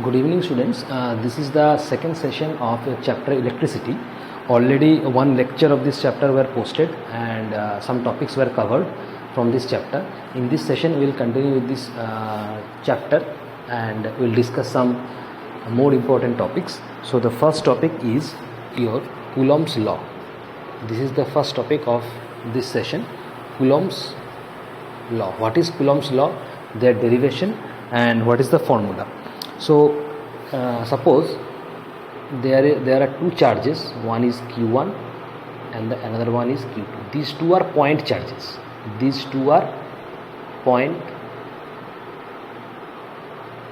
Good evening, students. This is the second session of chapter electricity. Already one lecture of this chapter were posted and some topics were covered from this chapter. In this session, we will continue with this chapter and we will discuss some more important topics. So the first topic is your Coulomb's law. This is the first topic of this session. Coulomb's law. What is Coulomb's law? Their derivation and what is the formula? So suppose there are two charges, one is Q1 and the another one is Q2. These two are point charges. These two are point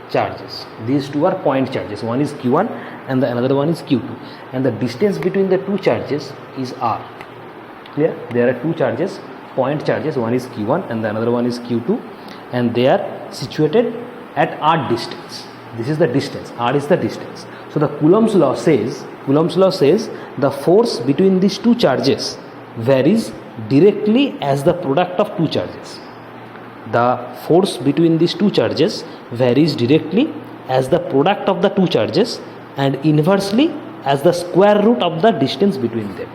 charges. These two are point charges. One is Q1 and the another one is Q2. And the distance between the two charges is R. Clear? There are two charges, point charges. One is Q1 and the another one is Q2, and they are situated at R distance. This is the distance. R is the distance. So the Coulomb's law says the force between these two charges varies directly as the product of two charges. The force between these two charges varies directly as the product of the two charges and inversely as the square root of the distance between them.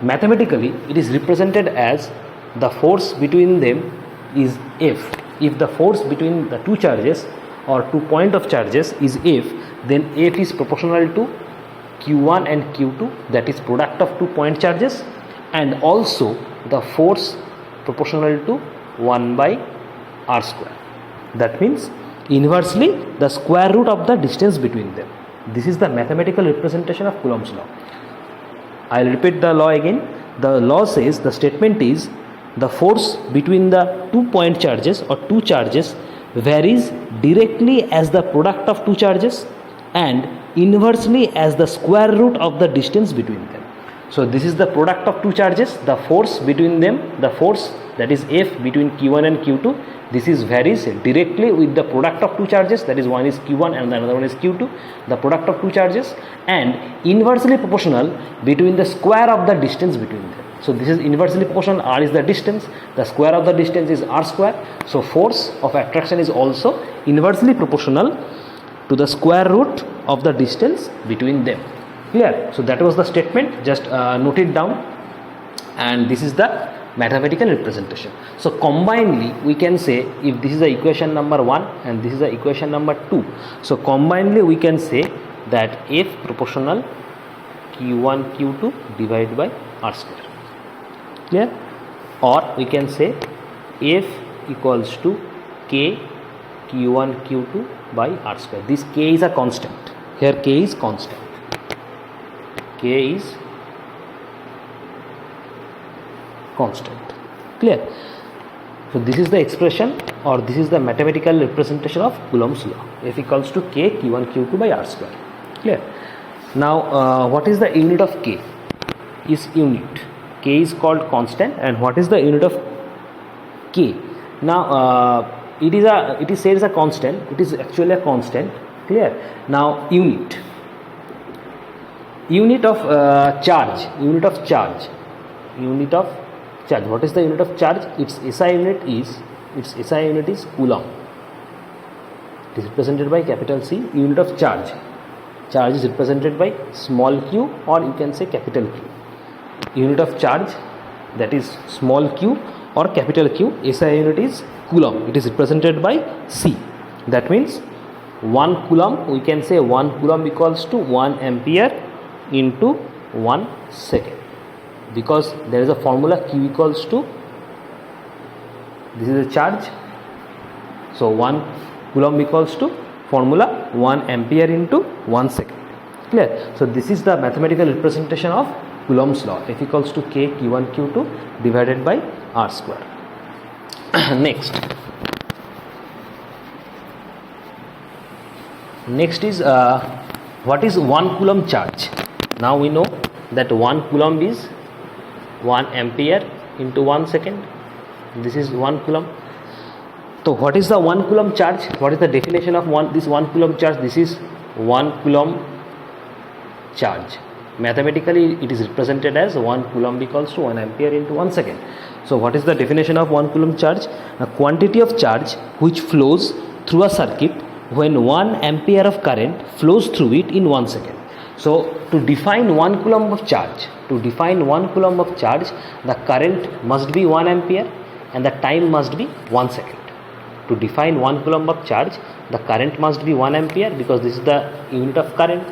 Mathematically, it is represented as the force between them is F. If the force between the two charges or two point of charges is F, then F is proportional to Q1 and Q2, that is product of two point charges, and also the force proportional to 1 by R square. That means inversely the square root of the distance between them. This is the mathematical representation of Coulomb's law. I will repeat the law again. The law says, the statement is, the force between the two point charges or two charges varies directly as the product of two charges and inversely as the square root of the distance between them. So this is the product of two charges, the force between them, the force that is F between Q1 and Q2. This is varies directly with the product of two charges, that is one is Q1 and the another one is Q2, the product of two charges, and inversely proportional between the square of the distance between them. So this is inversely proportional. R is the distance, the square of the distance is R square. So force of attraction is also inversely proportional to the square root of the distance between them. Clear? So that was the statement. Just note it down, and this is the mathematical representation. So combinedly we can say, if this is the equation number 1 and this is the equation number 2, so combinedly we can say that F proportional Q1 Q2 divided by R square. Clear? Or we can say F equals to K Q1 Q2 by R square. This K is a constant. Here K is constant. K is constant. Clear? So this is the expression, or this is the mathematical representation of Coulomb's law. F equals to K Q1 Q2 by R square. Clear? Now what is the unit of K? Is unit. K is called constant, and what is the unit of K? Now it is said as a constant. It is actually a constant. Clear? Now unit of charge. Unit of charge. What is the unit of charge? Its SI unit is Coulomb. It is represented by capital C. Unit of charge. Charge is represented by small q, or you can say capital Q. Unit of charge, that is small q or capital Q. SI unit is Coulomb. It is represented by C. That means 1 Coulomb, we can say 1 Coulomb equals to 1 ampere into 1 second, because there is a formula Q equals to, this is a charge, so 1 Coulomb equals to formula 1 ampere into 1 second. Clear? So this is the mathematical representation of Coulomb's law. F equals to K Q1 Q2 divided by R square. Next is what is 1 Coulomb charge? Now we know that 1 Coulomb is 1 ampere into 1 second. This is 1 Coulomb. So what is the 1 Coulomb charge? What is the definition of this 1 Coulomb charge? This is 1 Coulomb charge. Mathematically it is represented as 1 Coulomb equals to 1 ampere into 1 second. So what is the definition of 1 Coulomb charge? A quantity of charge which flows through a circuit when 1 ampere of current flows through it in 1 second. So to define 1 coulomb of charge, the current must be 1 ampere and the time must be 1 second. To define 1 coulomb of charge, the current must be 1 ampere because this is the unit of current,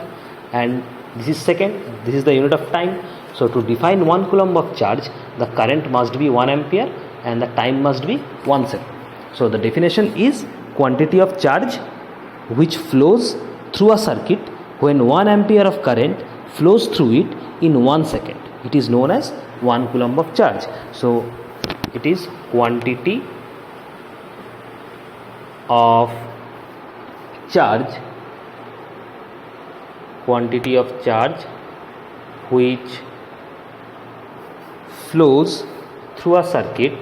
and this is second, this is the unit of time. So to define 1 coulomb of charge, the current must be 1 ampere and the time must be 1 second. So the definition is quantity of charge which flows through a circuit when 1 ampere of current flows through it in 1 second. It is known as 1 coulomb of charge. So it is quantity of charge which flows through a circuit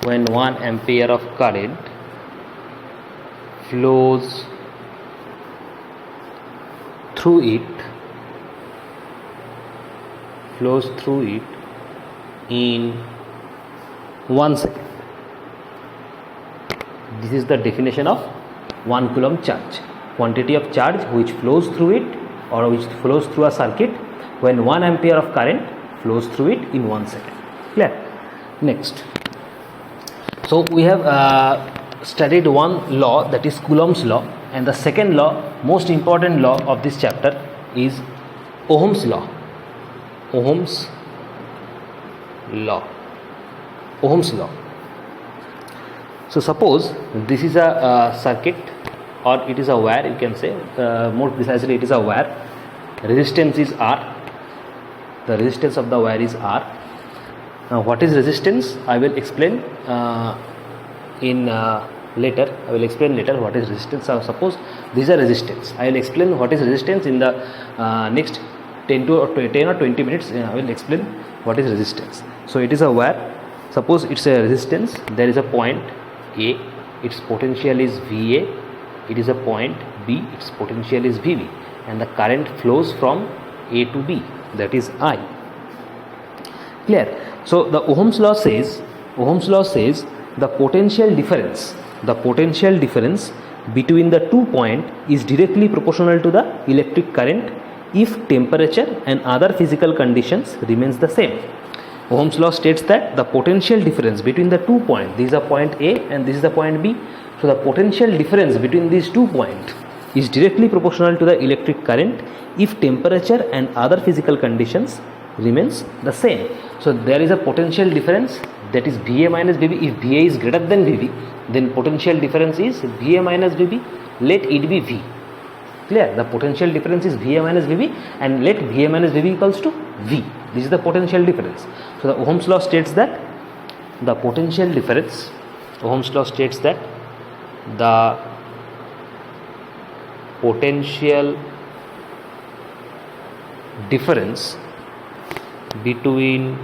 when 1 ampere of current flows through it in 1 second. This is the definition of 1 coulomb charge. Quantity of charge which flows through it or which flows through a circuit when 1 ampere of current flows through it in 1 second. Clear? Next. So we have studied one law, that is Coulomb's law, and the second law, most important law of this chapter, is Ohm's law. Ohm's law. So suppose this is a circuit, or it is a wire, you can say, more precisely it is a wire. Resistance is R. The resistance of the wire is R. Now what is resistance? I will explain later. I will explain later what is resistance. Suppose these are resistance. I will explain what is resistance in the next 10 or 20 minutes. I will explain what is resistance. So it is a wire. Suppose it's a resistance. There is a point A. Its potential is VA. It is a point B. Its potential is VB, and the current flows from A to B. That is I. Clear? So the Ohm's law says the potential difference between the 2 points is directly proportional to the electric current if temperature and other physical conditions remains the same. Ohm's law states that the potential difference between the 2 points, this is a point A and this is the point B. So the potential difference between these 2 points is directly proportional to the electric current if temperature and other physical conditions remains the same. So there is a potential difference, that is VA minus VB. If VA is greater than VB, then potential difference is VA minus VB. Let it be V. Clear? The potential difference is VA minus VB, and let VA minus VB equals to V. This is the potential difference. So the Ohm's law states that the potential difference between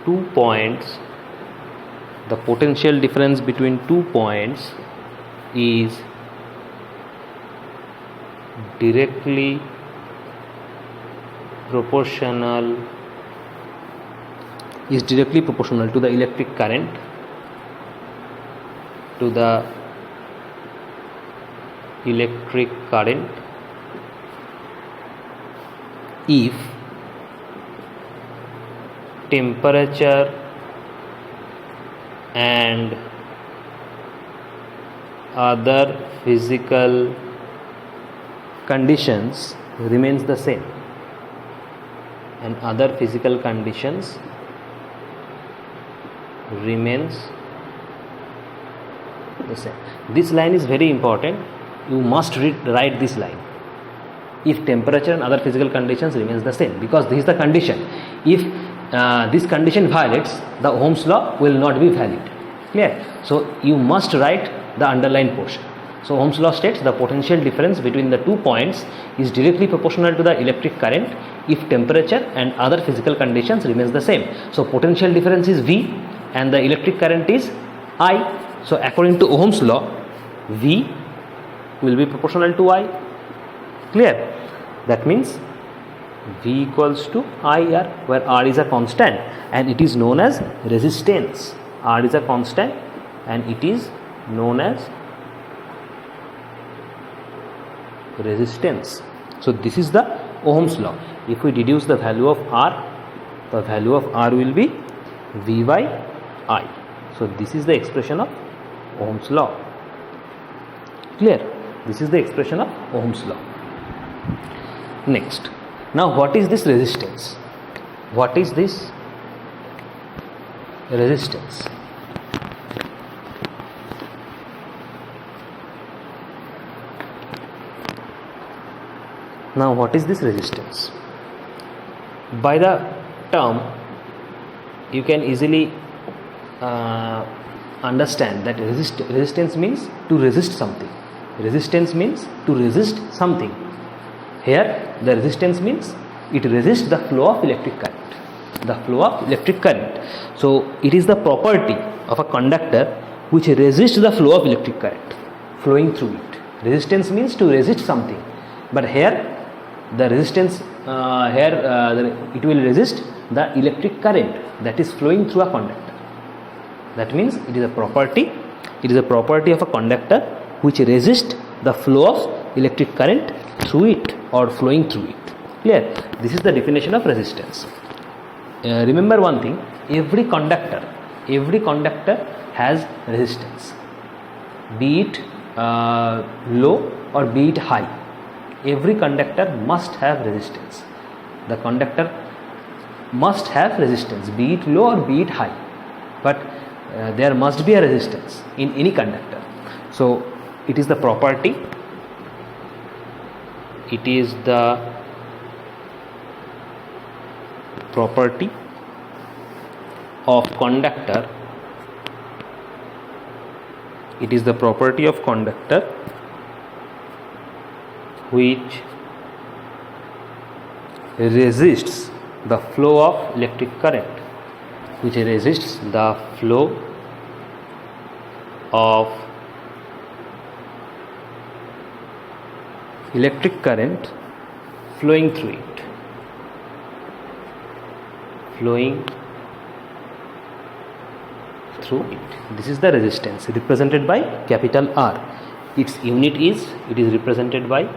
2 points, the potential difference between 2 points is directly proportional to the electric current if temperature and other physical conditions remains the same. This line is very important. You must write this line. If temperature and other physical conditions remains the same, because this is the condition. If this condition violates, the Ohm's law will not be valid. Clear? So you must write the underlined portion. So Ohm's law states the potential difference between the 2 points is directly proportional to the electric current if temperature and other physical conditions remains the same. So potential difference is V and the electric current is I. So according to Ohm's law, V will be proportional to I. Clear? That means V equals to IR, where R is a constant and it is known as resistance. R is a constant and it is known as resistance. So this is the Ohm's law. If we deduce the value of R, the value of R will be V by I. So this is the expression of Ohm's law. Clear? This is the expression of Ohm's law. Next, now what is this resistance? What is this resistance? Now what is this resistance? By the term you can easily understand that resistance means to resist something. Resistance means to resist something. Here the resistance means it resists the flow of electric current. The flow of electric current. So it is the property of a conductor which resists the flow of electric current flowing through it. Resistance means to resist something, but here the resistance it will resist the electric current that is flowing through a conductor. That means it is a property of a conductor which resists the flow of electric current through it or flowing through it. Clear? This is the definition of resistance. Remember one thing, every conductor has resistance, be it low or be it high. Every conductor must have resistance. The conductor must have resistance, be it low or be it high, but there must be a resistance in any conductor. So it is the property, of conductor, which resists the flow of electric current, flowing through it. This is the resistance represented by capital R. Its unit is represented by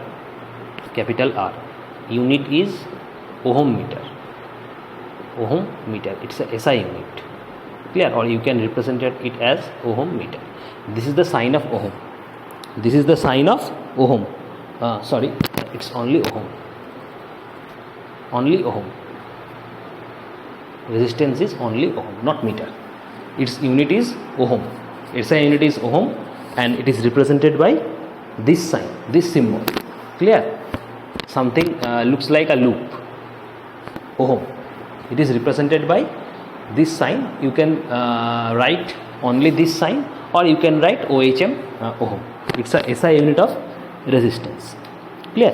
capital R. Unit is Ohm meter. It's a SI unit. Clear? Or you can represent it as Ohm meter. This is the sign of Ohm. It's only Ohm. Resistance is only Ohm, not meter. Its unit is Ohm. SI unit is Ohm and it is represented by this sign, this symbol. Clear? Something looks like a loop. Ohm. It is represented by this sign. You can write only this sign, or you can write OHM Ohm. It's a SI unit of resistance. Clear?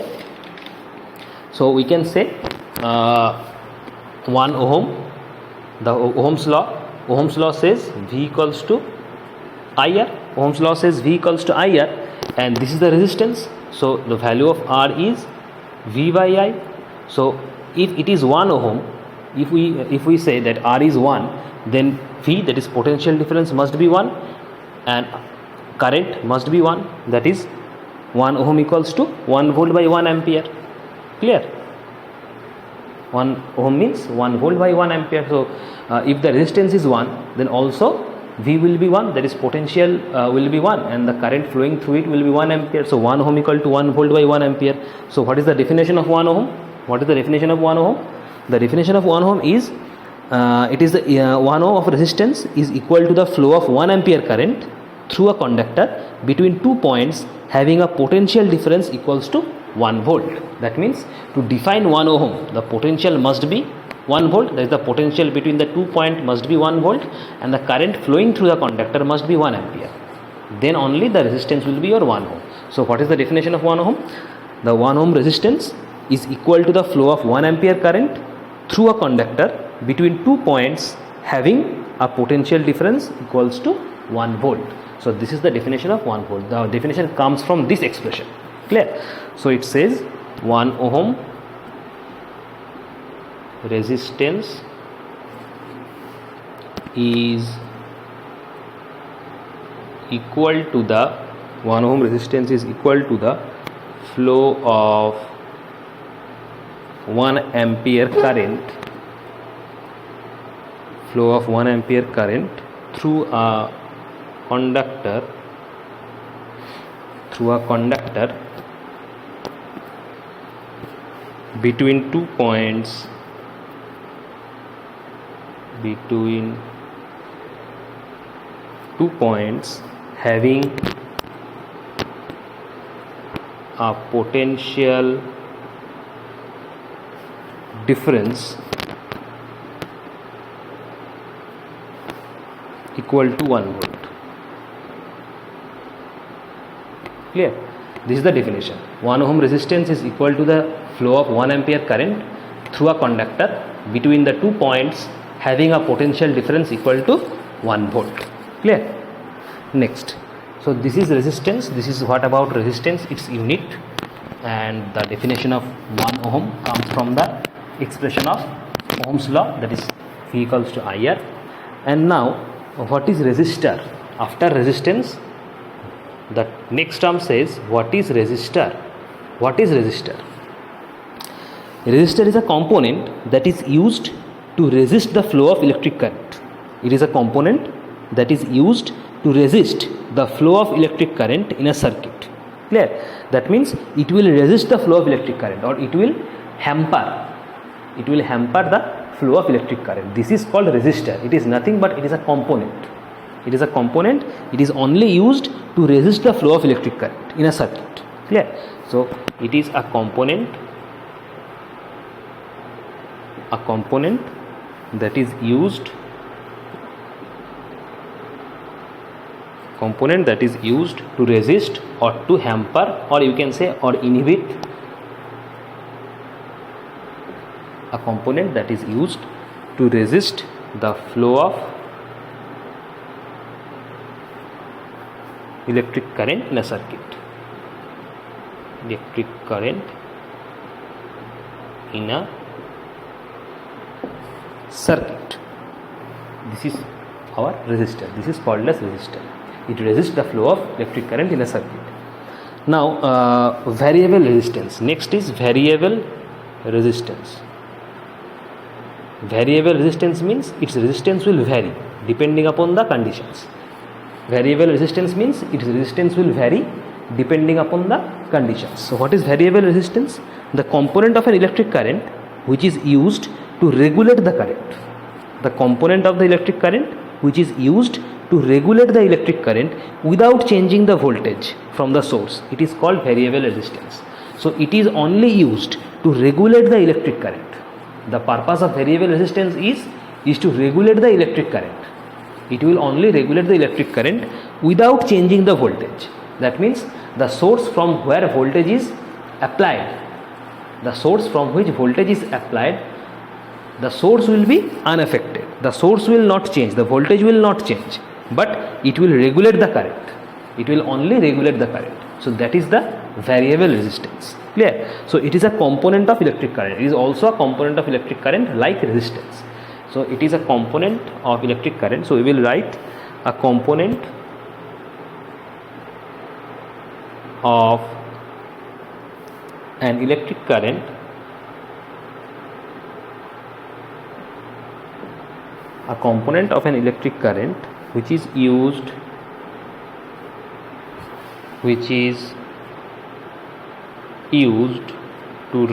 So we can say 1 ohm. The Ohm's law says V equals to IR. Ohm's law says V equals to IR, and this is the resistance. So the value of R is V by I. So if it is 1 ohm, if we say that R is 1, then V, that is potential difference, must be 1 and current must be 1. That is 1 ohm equals to 1 volt by 1 ampere. Clear? 1 ohm means 1 volt by 1 ampere. So if the resistance is 1, then also V will be 1, that is potential will be 1 and the current flowing through it will be 1 ampere. So 1 ohm equal to 1 volt by 1 ampere. So what is the definition of 1 ohm? What is the definition of 1 ohm? The definition of 1 ohm is it is the 1 ohm of resistance is equal to the flow of 1 ampere current through a conductor between 2 points having a potential difference equals to 1 volt. That means to define 1 ohm, the potential must be 1 volt, that is the potential between the 2 points must be 1 volt and the current flowing through the conductor must be 1 ampere. Then only the resistance will be your 1 ohm. So what is the definition of 1 ohm? The 1 ohm resistance is equal to the flow of 1 ampere current through a conductor between 2 points having a potential difference equals to 1 volt. So this is the definition of 1 volt. The definition comes from this expression. Clear? So it says 1 ohm resistance is equal to the 1 ohm resistance is equal to the flow of 1 ampere current through a conductor between 2 points having a potential difference equal to 1 volt. Clear? This is the definition. 1 ohm resistance is equal to the flow of 1 ampere current through a conductor between the 2 points having a potential difference equal to 1 volt. Clear? Next, so this is resistance. This is what about resistance, its unit, and the definition of 1 ohm comes from the expression of Ohm's law, that is V equals to IR. And now what is resistor? After resistance, the next term says what is resistor. What is resistor? Resistor is a component that is used to resist the flow of electric current. It is a component that is used to resist the flow of electric current in a circuit. Clear? That means it will resist the flow of electric current, or it will hamper the flow of electric current. This is called resistor. It is nothing but it is a component. It is a component. It is only used to resist the flow of electric current in a circuit. Clear? So it is a component that is used to resist or to hamper, or you can say or inhibit, a component that is used to resist the flow of electric current in a circuit. Electric current in a circuit. This is our resistor. This is called as resistor. It resists the flow of electric current in a circuit. Now variable resistance. Next is variable resistance. Variable resistance means its resistance will vary depending upon the conditions. Variable resistance means its resistance will vary depending upon the conditions. So what is variable resistance? The component of an electric current which is used to regulate the current. The component of the electric current which is used to regulate the electric current without changing the voltage from the source. It is called variable resistance. So it is only used to regulate the electric current. The purpose of variable resistance is to regulate the electric current. It will only regulate the electric current without changing the voltage. That means the source from where voltage is applied, the source from which voltage is applied, the source will be unaffected. The source will not change, the voltage will not change, but it will regulate the current. It will only regulate the current. So that is the variable resistance. Clear? So it is a component of electric current. It is also a component of electric current like resistance. So it is a component of electric current. So we will write a component of an electric current which is used to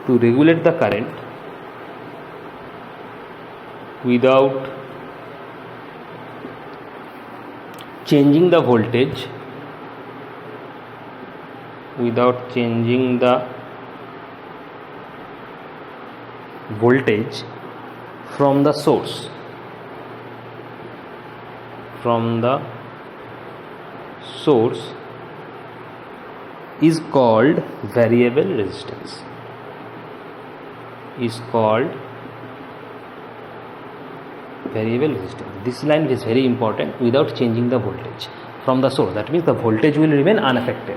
regulate the current without changing the voltage, from the source. Is called variable resistance. variable resistance. This line is very important, without changing the voltage from the source. That means the voltage will remain unaffected.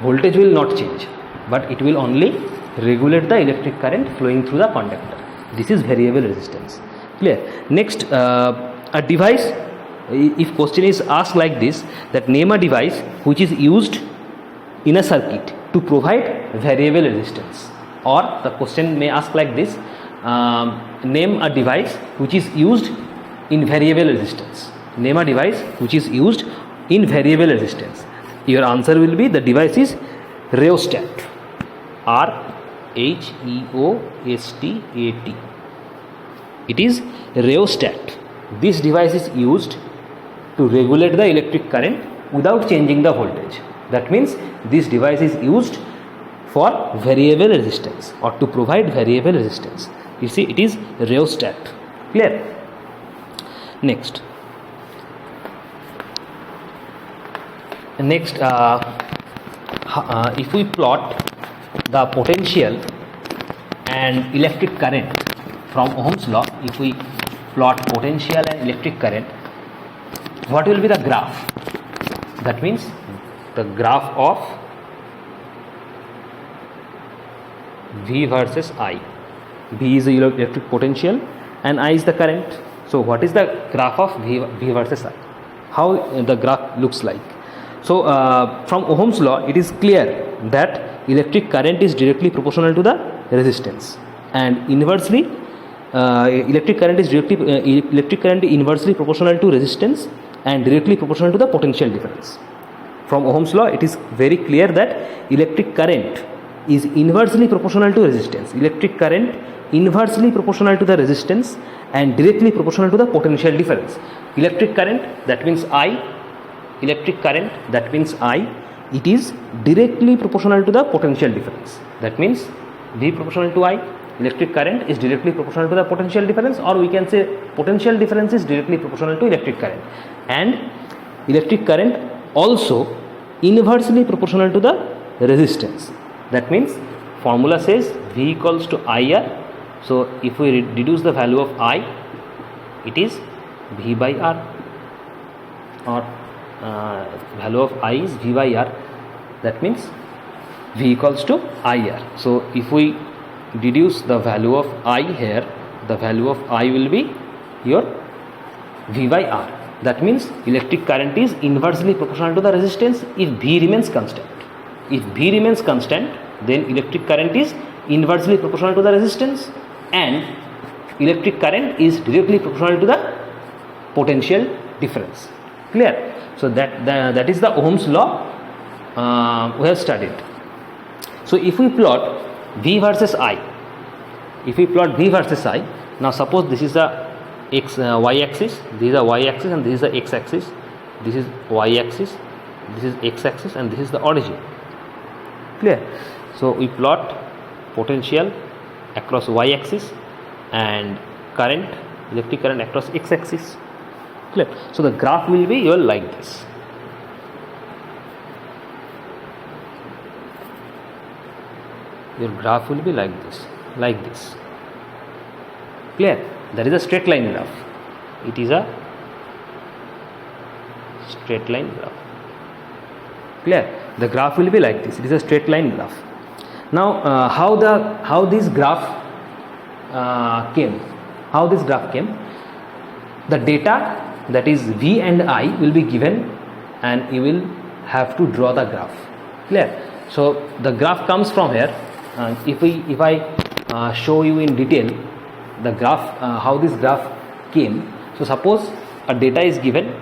Voltage will not change, but it will only regulate the electric current flowing through the conductor. This is variable resistance. Clear? Next, a device, if question is asked like this, that name a device which is used in a circuit to provide variable resistance, or the question may ask like this, name a device which is used in variable resistance. Name a device which is used in variable resistance. Your answer will be, the device is rheostat. R-H-E-O-S-T-A-T. It is rheostat. This device is used to regulate the electric current without changing the voltage. That means this device is used for variable resistance, or to provide variable resistance. You see, it is rheostat. Clear? Next, if we plot the potential and electric current from Ohm's law, if we plot potential and electric current, what will be the graph? That means the graph of V versus I. V is the electric potential and I is the current. So what is the graph of V versus I? How the graph looks like? So from Ohm's law, it is clear that electric current is directly proportional to the resistance, and inversely electric current is inversely proportional to resistance and directly proportional to the potential difference. From Ohm's law, it is very clear that electric current is inversely proportional to resistance. Electric current inversely proportional to the resistance and directly proportional to the potential difference. Electric current, that means I. Electric current, that means I. It is directly proportional to the potential difference. That means V proportional to I. Electric current is directly proportional to the potential difference, or we can say potential difference is directly proportional to electric current, and electric current also inversely proportional to the resistance. That means formula says V equals to IR. So if we reduce the value of I, it is V by R, or value of I is V by R. That means V equals to IR. So if we deduce the value of I here, the value of I will be your V by R. That means electric current is inversely proportional to the resistance if V remains constant. If V remains constant, then electric current is inversely proportional to the resistance, and electric current is directly proportional to the potential difference. Clear? So that is the Ohm's law we have studied. So if we plot V versus I, now suppose this is the y axis, this is the y axis, and this is the x axis. This is y axis, this is x axis, and this is the origin. Clear? So we plot potential across y axis and current, electric current across x axis. Clear? So the graph will be like this. Your graph will be like this. Clear? There is a straight line graph. It is a straight line graph. Clear? The graph will be like this. It is a straight line graph. Now how this graph came? How this graph came? The data, that is V and I, will be given, and you will have to draw the graph. Clear? So the graph comes from here. If I show you in detail the graph, how this graph came. So suppose a data is given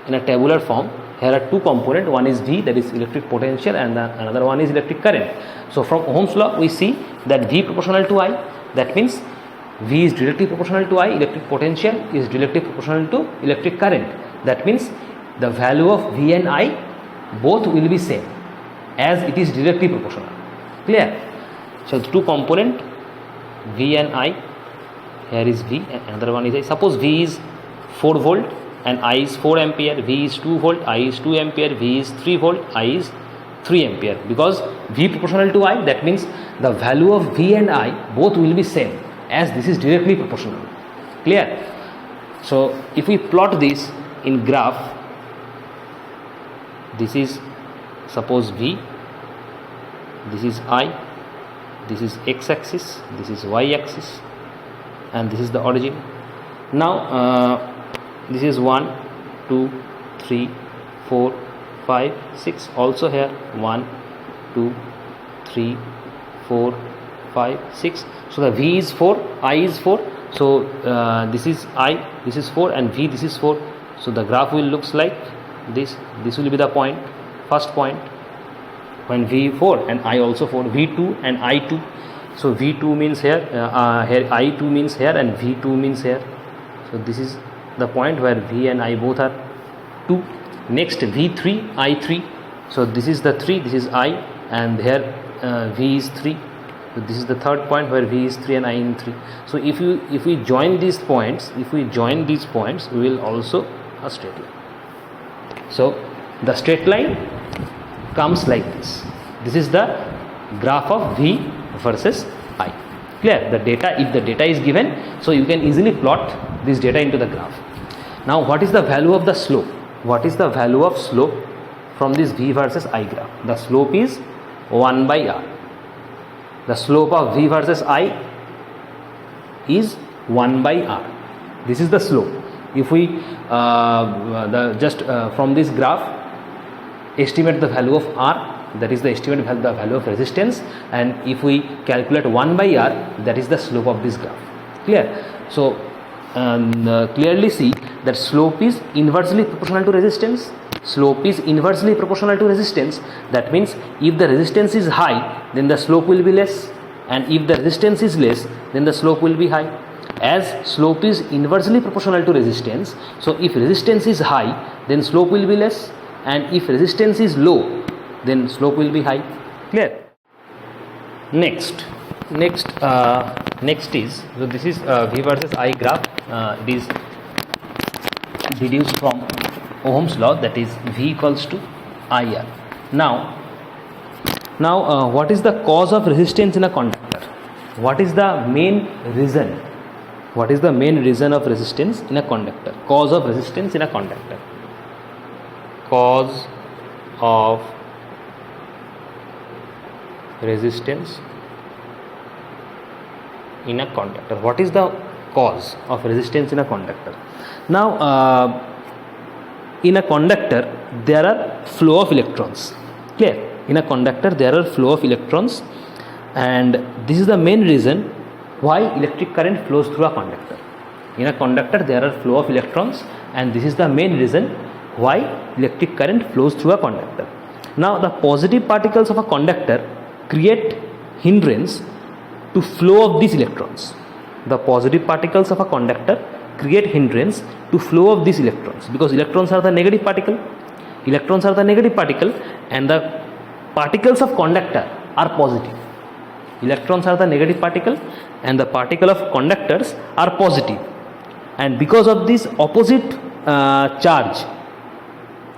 in a tabular form. Here are two components. One is V, that is electric potential, and another one is electric current. So from Ohm's law, we see that V proportional to I. That means V is directly proportional to I. Electric potential is directly proportional to electric current. That means the value of V and I both will be same, as it is directly proportional. Clear? So the two component V and I. Here is V, and another one is I. Suppose V is 4 volt and I is 4 ampere. V is 2 volt, I is 2 ampere. V is 3 volt, I is 3 ampere. Because V proportional to I, that means the value of V and I both will be same, as this is directly proportional. Clear? So if we plot this in graph, this is suppose V, this is I, this is x axis, this is y axis, and this is the origin. Now this is 1 2 3 4 5 6, also here 1 2 3 4 5 6. So the V is 4, I is 4, so this is I, this is 4, and V, this is 4. So the graph will looks like this. This will be the point, first point, when V4 and I also 4, V2 and I2. So V2 means here, here I2 means here, and V2 means here. So this is the point where V and I both are 2. Next V3, I3. So this is the 3, this is I, and here V is 3. So this is the third point where V is 3 and I in 3. So if we join these points, we will also a straight line. So the straight line comes like this. This is the graph of V versus I. Clear? The data, if the data is given, so you can easily plot this data into the graph. Now what is the value of the slope? What is the value of slope from this V versus I graph? The slope is 1 by R. The slope of V versus I is 1 by R. This is the slope. If we from this graph estimate the value of R, that is the estimate the value of resistance, and if we calculate 1 by R, that is the slope of this graph. Clear? So clearly see that slope is inversely proportional to resistance. Slope is inversely proportional to resistance. That means if the resistance is high, then the slope will be less, and if the resistance is less, then the slope will be high. As slope is inversely proportional to resistance, so if resistance is high, then slope will be less, and if resistance is low, then slope will be high. Clear? Next is, so this is V versus I graph. It is deduced from Ohm's law, that is V equals to IR. Now what is the cause of resistance in a conductor? What is the main reason? What is the main reason of resistance in a conductor? Cause of resistance in a conductor. Cause of resistance in a conductor. What is the cause of resistance in a conductor? Now in a conductor there are flow of electrons. Clear? In a conductor there are flow of electrons, and this is the main reason why electric current flows through a conductor. In a conductor there are flow of electrons, and this is the main reason why electric current flows through a conductor. Now the positive particles of a conductor create hindrance to flow of these electrons. The positive particles of a conductor create hindrance to flow of these electrons, because electrons are the negative particle. Electrons are the negative particle, and the particles of conductor are positive. Electrons are the negative particle, and the particle of conductors are positive, and because of this opposite charge,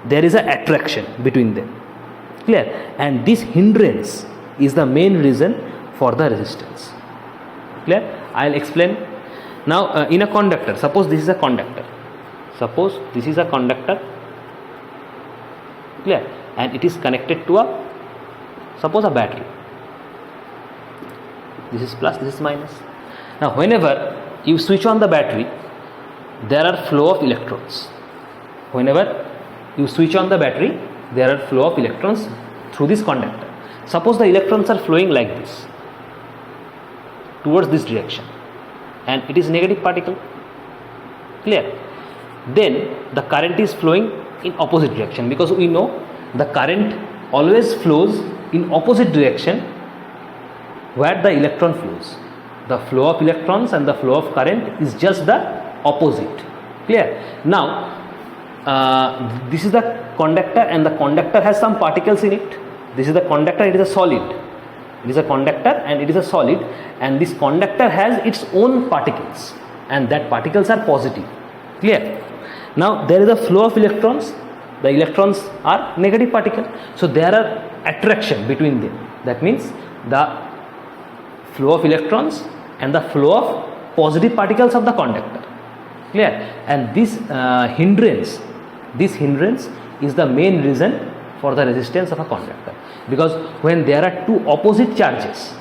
there is an attraction between them. Clear? And this hindrance is the main reason for the resistance. Clear? I will explain. Now in a conductor, suppose this is a conductor. Suppose this is a conductor. Clear? And it is connected to a, suppose, a battery. This is plus, this is minus. Now whenever you switch on the battery, there are flow of electrons. Whenever you switch on the battery, there are flow of electrons through this conductor. Suppose the electrons are flowing like this, towards this direction, and it is negative particle. Clear? Then the current is flowing in opposite direction, because we know the current always flows in opposite direction where the electron flows. The flow of electrons and the flow of current is just the opposite. Clear? Now this is the conductor, and the conductor has some particles in it. This is the conductor, it is a solid. It is a conductor and it is a solid, and this conductor has its own particles, and that particles are positive. Clear? Now there is a flow of electrons. The electrons are negative particle, so there are attraction between them. That means the flow of electrons and the flow of positive particles of the conductor. Clear? And this hindrance is the main reason for the resistance of a conductor, because when there are two opposite charges,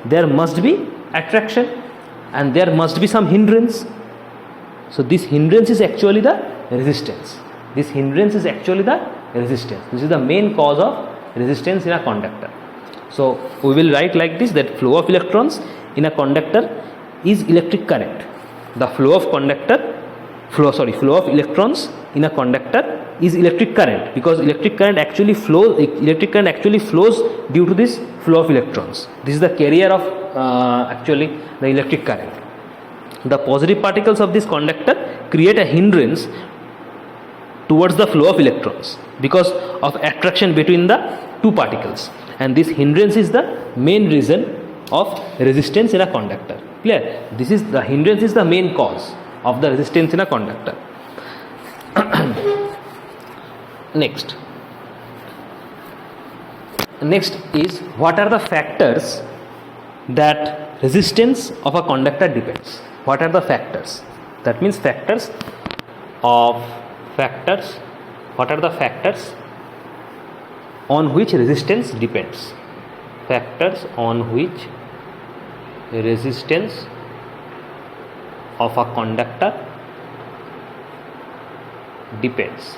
there must be attraction and there must be some hindrance. So this hindrance is actually the resistance. This is the main cause of resistance in a conductor. So we will write like this, that flow of electrons in a conductor is electric current. The flow of electrons in a conductor is electric current, because electric current actually flows due to this flow of electrons. This is the carrier of actually the electric current. The positive particles of this conductor create a hindrance towards the flow of electrons because of attraction between the two particles, and this hindrance is the main reason of resistance in a conductor. Clear? The hindrance is the main cause of the resistance in a conductor. Next is, what are the factors that resistance of a conductor depends? What are the factors? That means what are the factors on which resistance depends? Factors on which resistance of a conductor depends.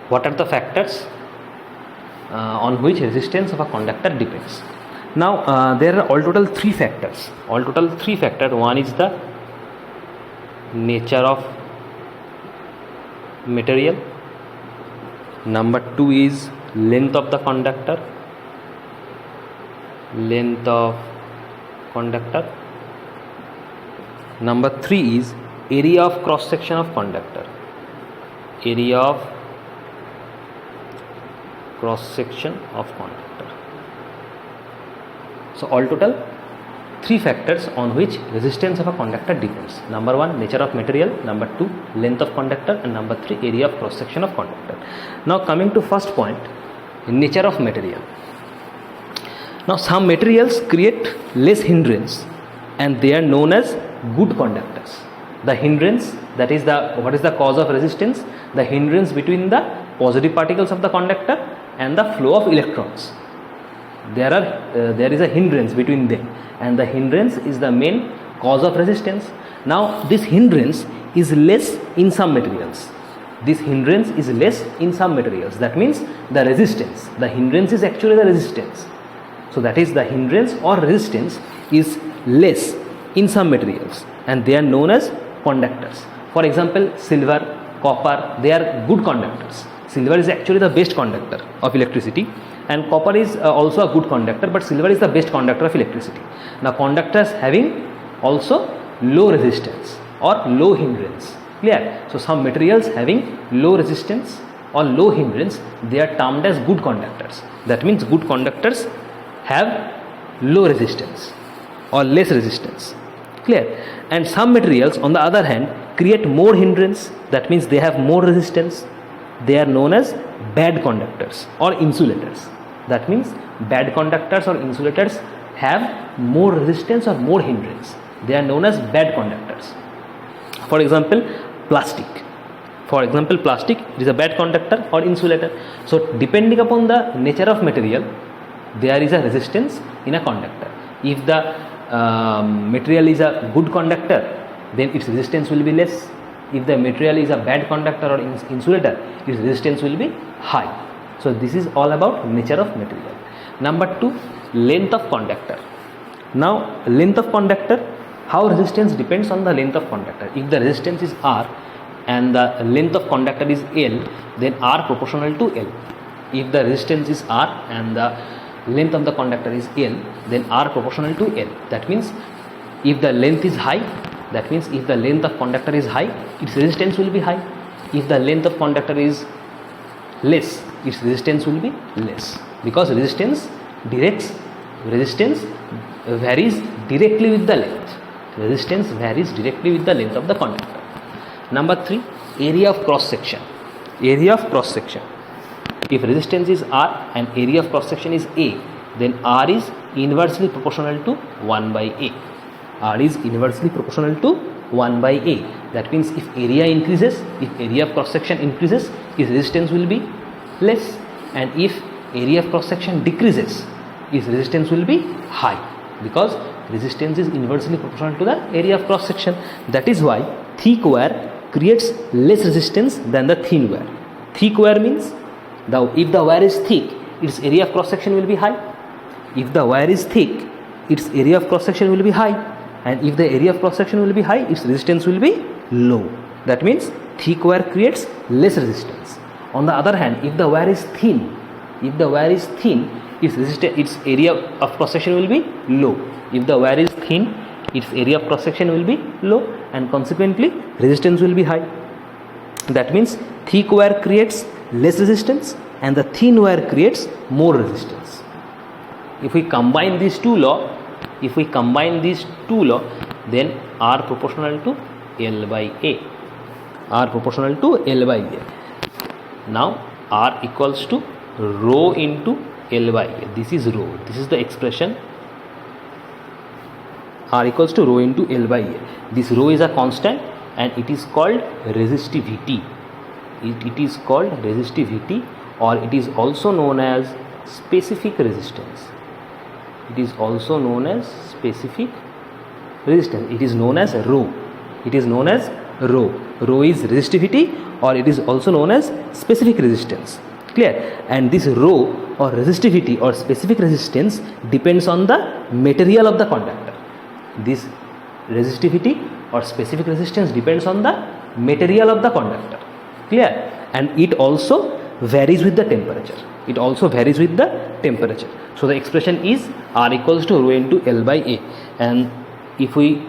What are the factors on which resistance of a conductor depends? Now there are all total three factors. One is the nature of material. Number 2 is length of the conductor. Number 3 is area of cross section of conductor. So all total three factors on which resistance of a conductor depends. Number 1, nature of material. Number 2, length of conductor. And number 3, area of cross section of conductor. Now coming to first point, nature of material. Now some materials create less hindrance and they are known as good conductors. The hindrance, what is the cause of resistance? The hindrance between the positive particles of the conductor and the flow of electrons. There is a hindrance between them, and the hindrance is the main cause of resistance. Now this hindrance is less in some materials. That means the resistance. The hindrance is actually the resistance. So that is, the hindrance or resistance is less in some materials, and they are known as conductors. For example, silver, copper, they are good conductors. Silver is actually the best conductor of electricity, and copper is also a good conductor, but silver is the best conductor of electricity. Now conductors having also low resistance or low hindrance. Clear? So some materials having low resistance or low hindrance, they are termed as good conductors. That means good conductors have low resistance or less resistance. Clear? And some materials on the other hand create more hindrance. That means they have more resistance. They are known as bad conductors or insulators. That means bad conductors or insulators have more resistance or more hindrance. They are known as bad conductors. For example, plastic is a bad conductor or insulator. So depending upon the nature of material, there is a resistance in a conductor. If the material is a good conductor, then its resistance will be less. If the material is a bad conductor or insulator, its resistance will be high. So this is all about nature of material. Number 2, length of conductor. Now length of conductor, how resistance depends on the length of conductor. If the resistance is R and the length of conductor is L, then R proportional to L. If the resistance is R and the length of the conductor is L, then R proportional to L. That means if the length is high, if the length of conductor is high, its resistance will be high. If the length of conductor is less, its resistance will be less, because resistance varies directly with the length. Resistance varies directly with the length of the conductor. Number 3, area of cross section. If resistance is R and area of cross section is A, then R is inversely proportional to 1 by A. R is inversely proportional to 1 by A. That means if area increases, if area of cross section increases, its resistance will be less, and if area of cross section decreases, its resistance will be high, because resistance is inversely proportional to the area of cross section. That is why thick wire creates less resistance than the thin wire. Thick wire means if the wire is thick, its area of cross section will be high. If the wire is thick, its area of cross section will be high, and if the area of cross section will be high, its resistance will be low. That means thick wire creates less resistance. On the other hand, if the wire is thin, its area of cross section will be low. If the wire is thin, its area of cross section will be low, and consequently resistance will be high. That means thick wire creates less resistance and the thin wire creates more resistance. If we combine these two laws, then R proportional to L by A. Now R equals to rho into L by A. This is rho. This is the expression. R equals to rho into L by A. This rho is a constant and it is called resistivity. It is called resistivity, or it is also known as specific resistance. It is known as rho. Rho is resistivity, or it is also known as specific resistance. Clear? And this rho or resistivity or specific resistance depends on the material of the conductor. This resistivity or specific resistance depends on the material of the conductor. Clear? And it also varies with the temperature. So the expression is R equals to rho into L by A. And if we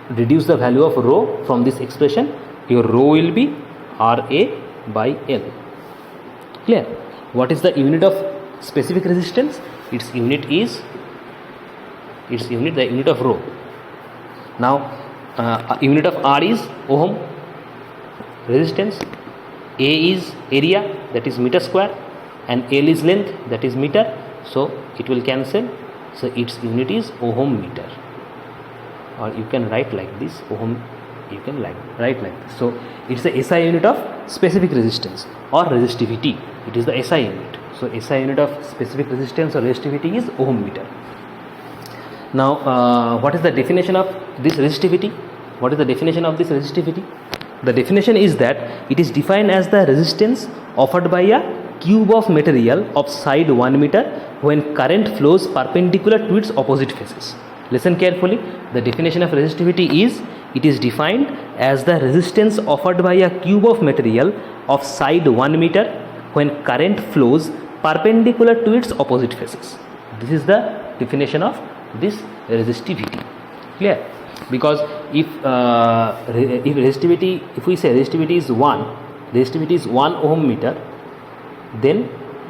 reduce the value of rho from this expression, your rho will be RA by L. Clear? What is the unit of specific resistance? The unit of rho. Now unit of R is ohm resistance, A is area, that is meter square, and L is length, that is meter. So it will cancel. So its unit is ohm meter, or you can write like this, ohm. You can write like this. So it's the SI unit of specific resistance or resistivity. It is the SI unit. So SI unit of specific resistance or resistivity is ohm meter. Now what is the definition of this resistivity? The definition is that it is defined as the resistance offered by a cube of material of side 1 meter when current flows perpendicular to its opposite faces. Listen carefully. The definition of resistivity is, it is defined as the resistance offered by a cube of material of side 1 meter when current flows perpendicular to its opposite faces. This is the definition of this resistivity. Clear? Because if we say resistivity is 1 ohm meter, then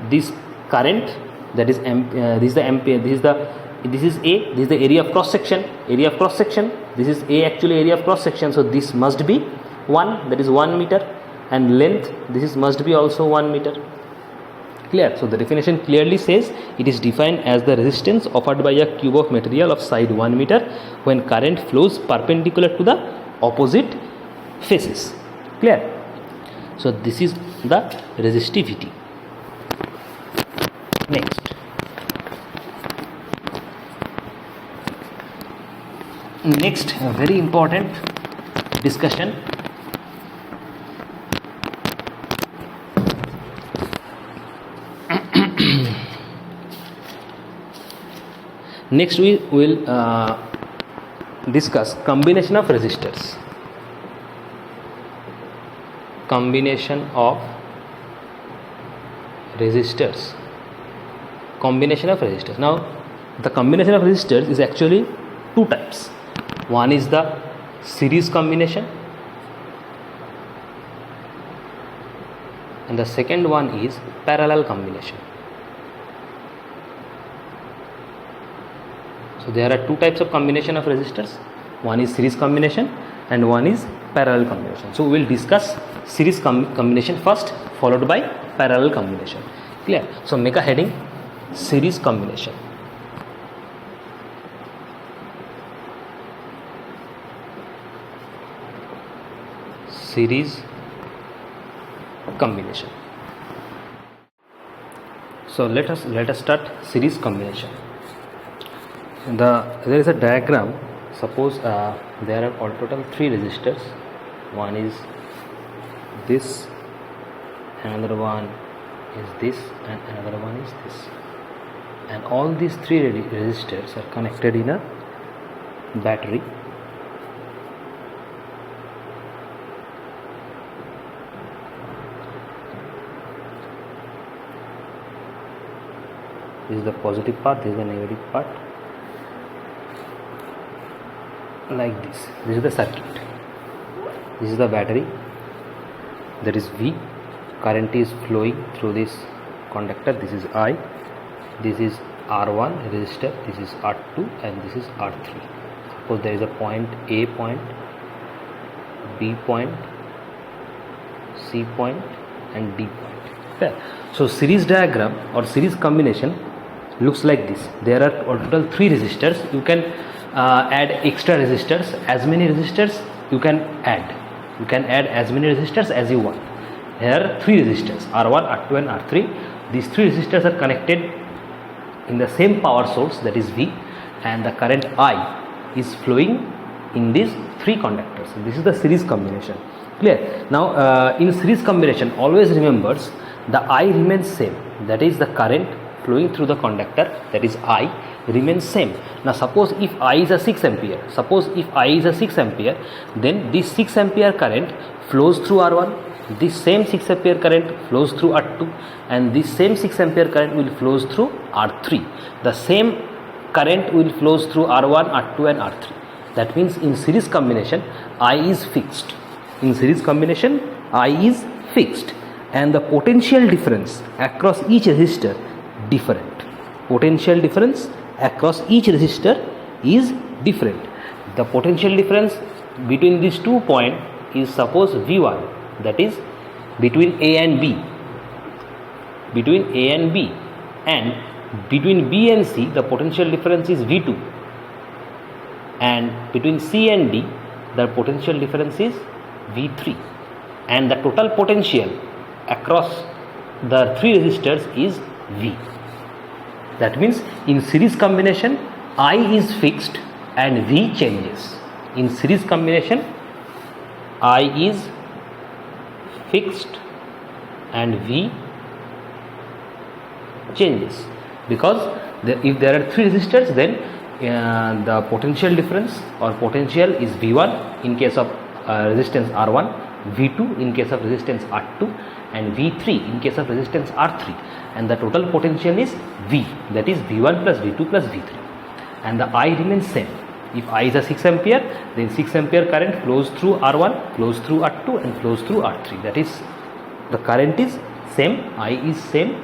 this current, that is this is the ampere, this is A, this is the area of cross section, this is A actually area of cross section, so this must be 1, that is 1 meter, and length, this must be also 1 meter. Clear? So the definition clearly says it is defined as the resistance offered by a cube of material of side 1 meter when current flows perpendicular to the opposite faces. Clear? So this is the resistivity. Next, a very important discussion. Next we will discuss combination of resistors. Now the combination of resistors is actually two types. One is the series combination and the second one is parallel combination. So there are two types of combination of resistors. One is series combination and one is parallel combination. So we will discuss series combination first, followed by parallel combination. Clear? So make a heading, series combination. series combination. So let us start series combination. There is a diagram. Suppose there are all total 3 resistors. One is this, another one is this, and another one is this, and all these 3 resistors are connected in a battery. This is the positive part, this is the negative part, like this. This is the circuit. This is the battery. That is V. Current is flowing through this conductor. This is I. This is R1 resistor. This is R2, and this is R3. Suppose there is a point A point, B point, C point, and D point. Okay. So series diagram or series combination looks like this. There are total 3 resistors. You can add extra resistors. As many resistors you can add. You can add as many resistors as you want. Here are 3 resistors, R1, R2 and R3. These 3 resistors are connected in the same power source, that is V, and the current I is flowing in these 3 conductors. This is the series combination. Clear? Now in series combination, always remembers the I remains same, that is the current flowing through the conductor, that is I, remains same. Now suppose if I is a 6 ampere, then this 6 ampere current flows through R1, this same 6 ampere current flows through R2, and this same 6 ampere current will flows through R3. The same current will flows through R1, R2 and R3. That means in series combination I is fixed. In series combination I is fixed, and the potential difference across each resistor different. Potential difference across each resistor is different. The potential difference between these 2 points is suppose V1, that is between A and B. Between A and B, and between B and C the potential difference is V2, and between C and D the potential difference is V3, and the total potential across the 3 resistors is V. That means in series combination I is fixed and V changes. In series combination I is fixed and V changes, because if there are 3 resistors, then the potential difference or potential is V1 in case of resistance R1, V2 in case of resistance R2, and V3 in case of resistance R3, and the total potential is V, that is V1 plus V2 plus V3, and the I remains same. If I is a 6 ampere, then 6 ampere current flows through R1, flows through R2 and flows through R3. That is, the current is same, I is same,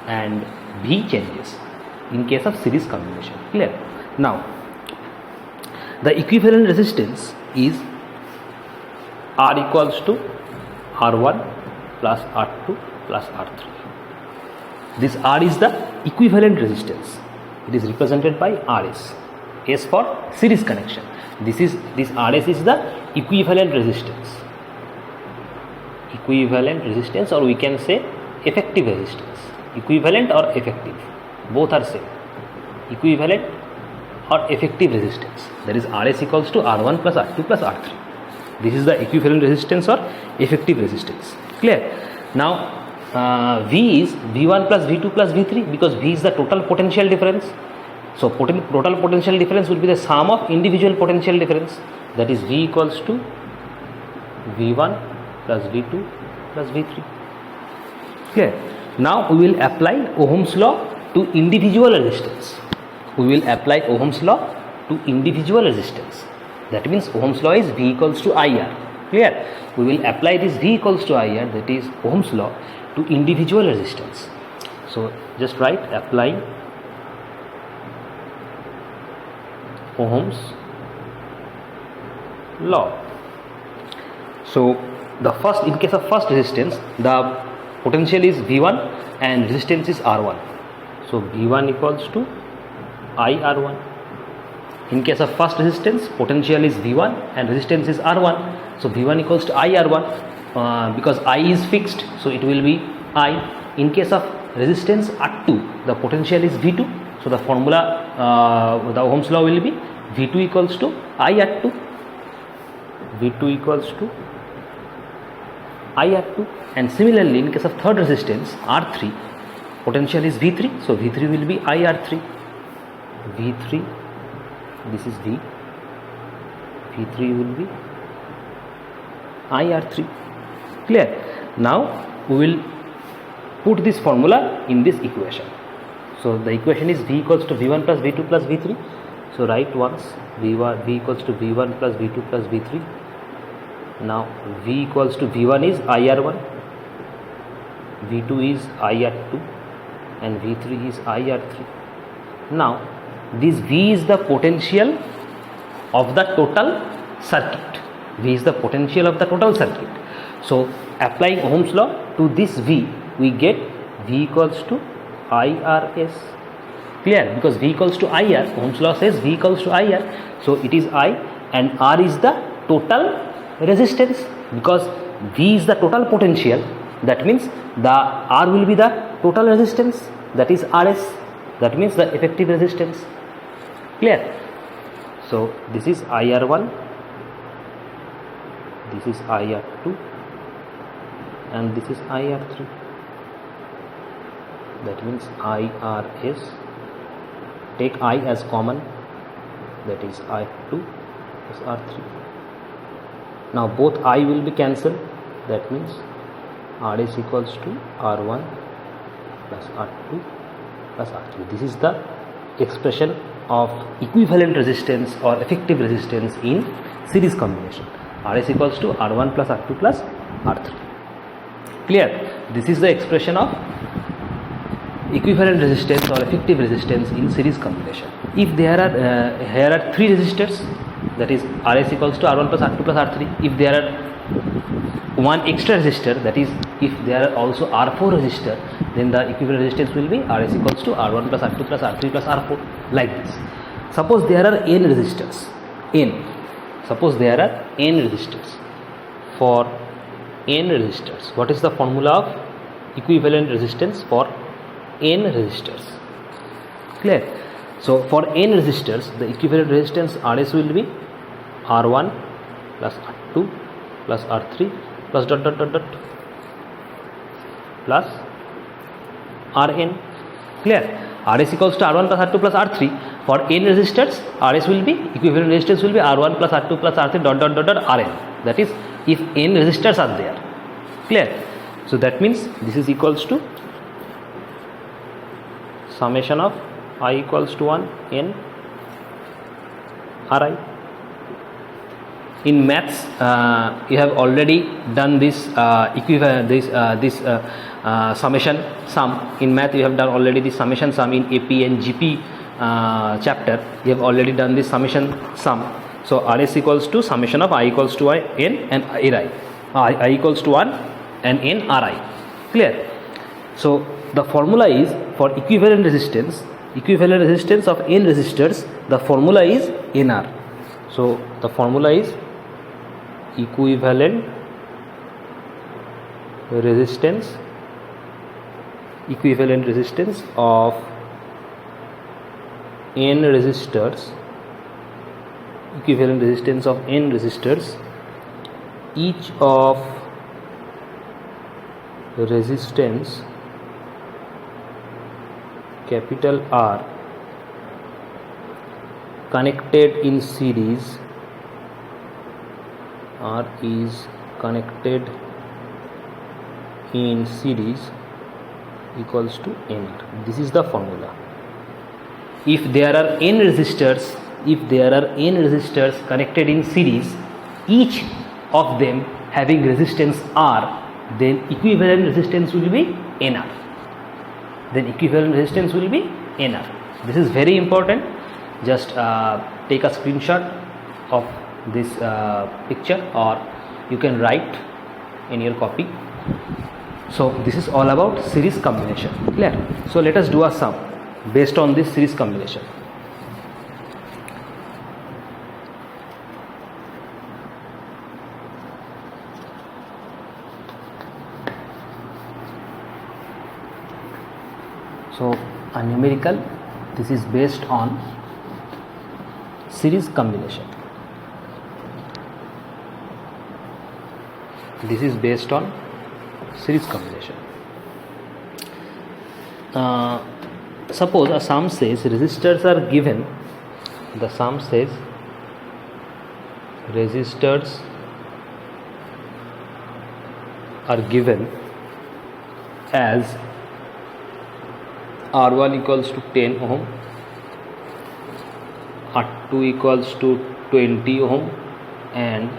and V changes in case of series combination. Clear? Now the equivalent resistance is R equals to R1 plus R2 plus R3. This R is the equivalent resistance. It is represented by RS. S for series connection. This RS is the equivalent resistance. Equivalent resistance, or we can say effective resistance. Equivalent or effective, both are same. Equivalent or effective resistance, that is RS equals to R1 plus R2 plus R3. This is the equivalent resistance or effective resistance. Clear? Now V is V1 plus V2 plus V3, because V is the total potential difference. So total potential difference will be the sum of individual potential difference, that is V equals to V1 plus V2 plus V3. Clear? Now we will apply Ohm's law to individual resistance. We will apply Ohm's law to individual resistance. That means Ohm's law is V equals to IR. Clear? We will apply this V equals to IR, that is Ohm's law, to individual resistance. So just write apply Ohm's law. So the first, in case of first resistance, the potential is V1 and resistance is R1. So V1 equals to IR1. In case of first resistance, potential is V1 and resistance is R1. So V1 equals to IR1 because I is fixed, so it will be I. In case of resistance R2, the potential is V2. So the formula, the Ohm's law will be V2 equals to IR2. V2 equals to IR2. And similarly, in case of third resistance R3, potential is V3. So V3 will be IR3. V3, this is V. V3 will be IR3. Clear? Now we will put this formula in this equation. So the equation is V equals to V1 plus V2 plus V3. So write once V equals to V1 plus V2 plus V3. Now V equals to V1 is IR1, V2 is IR2 and V3 is IR3. Now this V is the potential of the total circuit. V is the potential of the total circuit. So applying Ohm's law to this V, we get V equals to IRS. Clear? Because V equals to IR, Ohm's law says V equals to IR. So it is I and R is the total resistance. Because V is the total potential, that means the R will be the total resistance, that is RS. That means the effective resistance. Clear? So this is IR1, this is IR2 and this is IR3. That means IRS. Take I as common, that is I2 plus R3. Now both I will be cancelled, that means RS equals to R1 plus R2 plus R3. This is the expression of equivalent resistance or effective resistance in series combination. RS equals to R1 plus R2 plus R3. Clear? This is the expression of equivalent resistance or effective resistance in series combination. If there are here are three resistors, that is RS equals to R1 plus R2 plus R3. If there are one extra resistor, that is if there are also R4 resistor, then the equivalent resistance will be RS equals to R1 plus R2 plus R3 plus R4, like this. Suppose there are n resistors, suppose there are n resistors. For n resistors, what is the formula of equivalent resistance for n resistors? Clear? So for n resistors, the equivalent resistance RS will be R1 plus R2 plus R3 plus dot dot dot dot plus Rn. Clear? RS equals to R1 plus R2 plus R3. For n resistors, RS will be, equivalent resistance will be R1 plus R2 plus R3 dot dot dot dot Rn. That is if n resistors are there. Clear? So that means this is equals to summation of I equals to 1 n Ri. In maths, you have already done this summation sum. In math, you have done already the summation sum in AP and GP chapter. You have already done this summation sum. So RS equals to summation of I equals to I n and Ri. I equals to 1 and n Ri. Clear? So the formula is for equivalent resistance of n resistors, the formula is NR. So the formula is equivalent resistance of n resistors, each of resistance capital R connected in series, R is connected in series equals to NR. This is the formula. If there are n resistors connected in series, each of them having resistance R, then equivalent resistance will be NR. This is very important. Just take a screenshot of this picture, or you can write in your copy. So this is all about series combination. Clear? So let us do a sum based on this series combination. So a numerical, this is based on series combination. This is based on series combination. Suppose a sum says resistors are given. The sum says resistors are given as R1 equals to 10 ohm, R2 equals to 20 ohm, and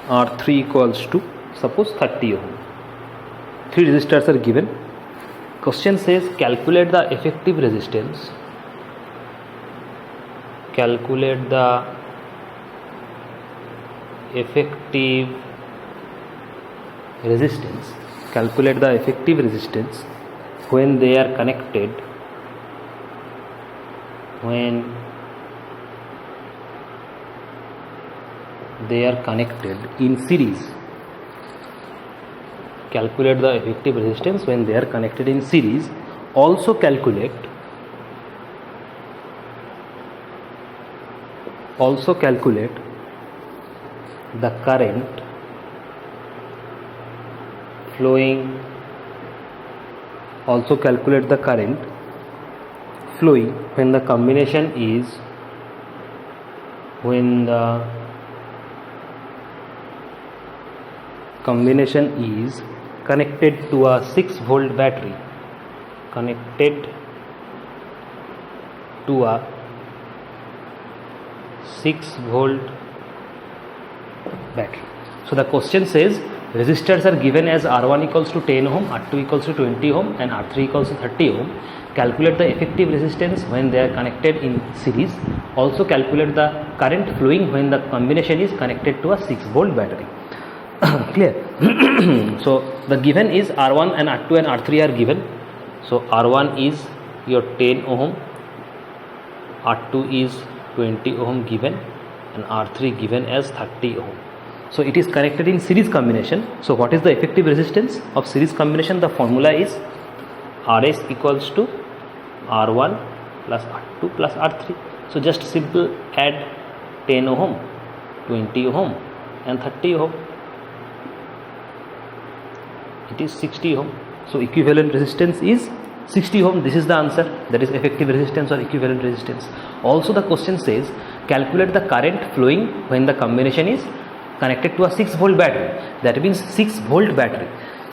R3 equals to suppose 30 ohm. Three resistors are given. Question says calculate the effective resistance. Calculate the effective resistance. Calculate the effective resistance when they are connected. When they are connected in series. Calculate the effective resistance when they are connected in series. Also calculate the current flowing. Also calculate the current flowing when the combination is connected to a 6-volt battery. Connected to a 6-volt battery. So the question says resistors are given as R1 equals to 10 ohm, R2 equals to 20 ohm, and R3 equals to 30 ohm. Calculate the effective resistance when they are connected in series. Also calculate the current flowing when the combination is connected to a 6-volt battery. Clear? So the given is R1 and R2 and R3 are given. So R1 is your 10 ohm, R2 is 20 ohm given, and R3 given as 30 ohm. So it is connected in series combination. So what is the effective resistance of series combination? The formula is Rs equals to R1 plus R2 plus R3. So just simple add 10 ohm, 20 ohm and 30 ohm. It is 60 ohm. So equivalent resistance is 60 ohm. This is the answer. That is effective resistance or equivalent resistance. Also the question says calculate the current flowing when the combination is connected to a 6-volt battery. That means 6-volt battery.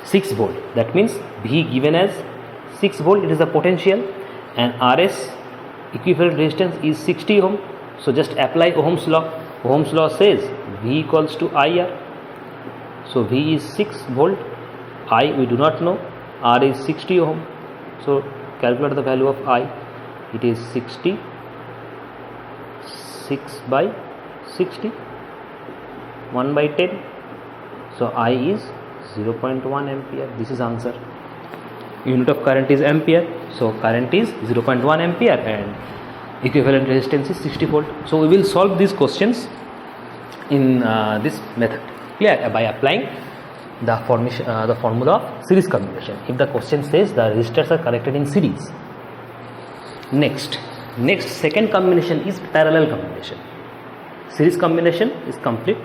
6 volt. That means V given as 6 volt. It is the potential, and Rs equivalent resistance is 60 ohm. So just apply Ohm's law. Ohm's law says V equals to IR. So V is 6 volt. I we do not know. R is 60 ohm. So calculate the value of I. It is 60. 6 by 60. 1 by 10. So I is 0.1 ampere. This is answer. Unit of current is ampere. So current is 0.1 ampere and equivalent resistance is 60 volt. So we will solve these questions in this method. Clear? By applying the formula of series combination. If the question says the resistors are connected in series. Next second combination is parallel combination. Series combination is complete.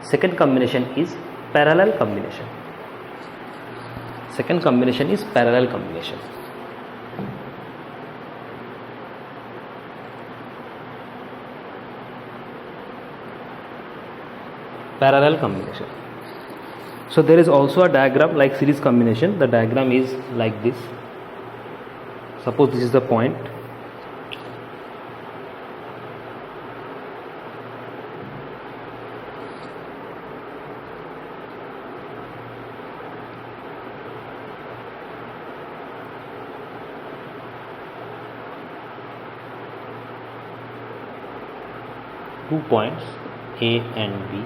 Second combination is parallel combination. Second combination is parallel combination. Parallel combination. So there is also a diagram like series combination. The diagram is like this. Suppose this is the point. Two points A and B,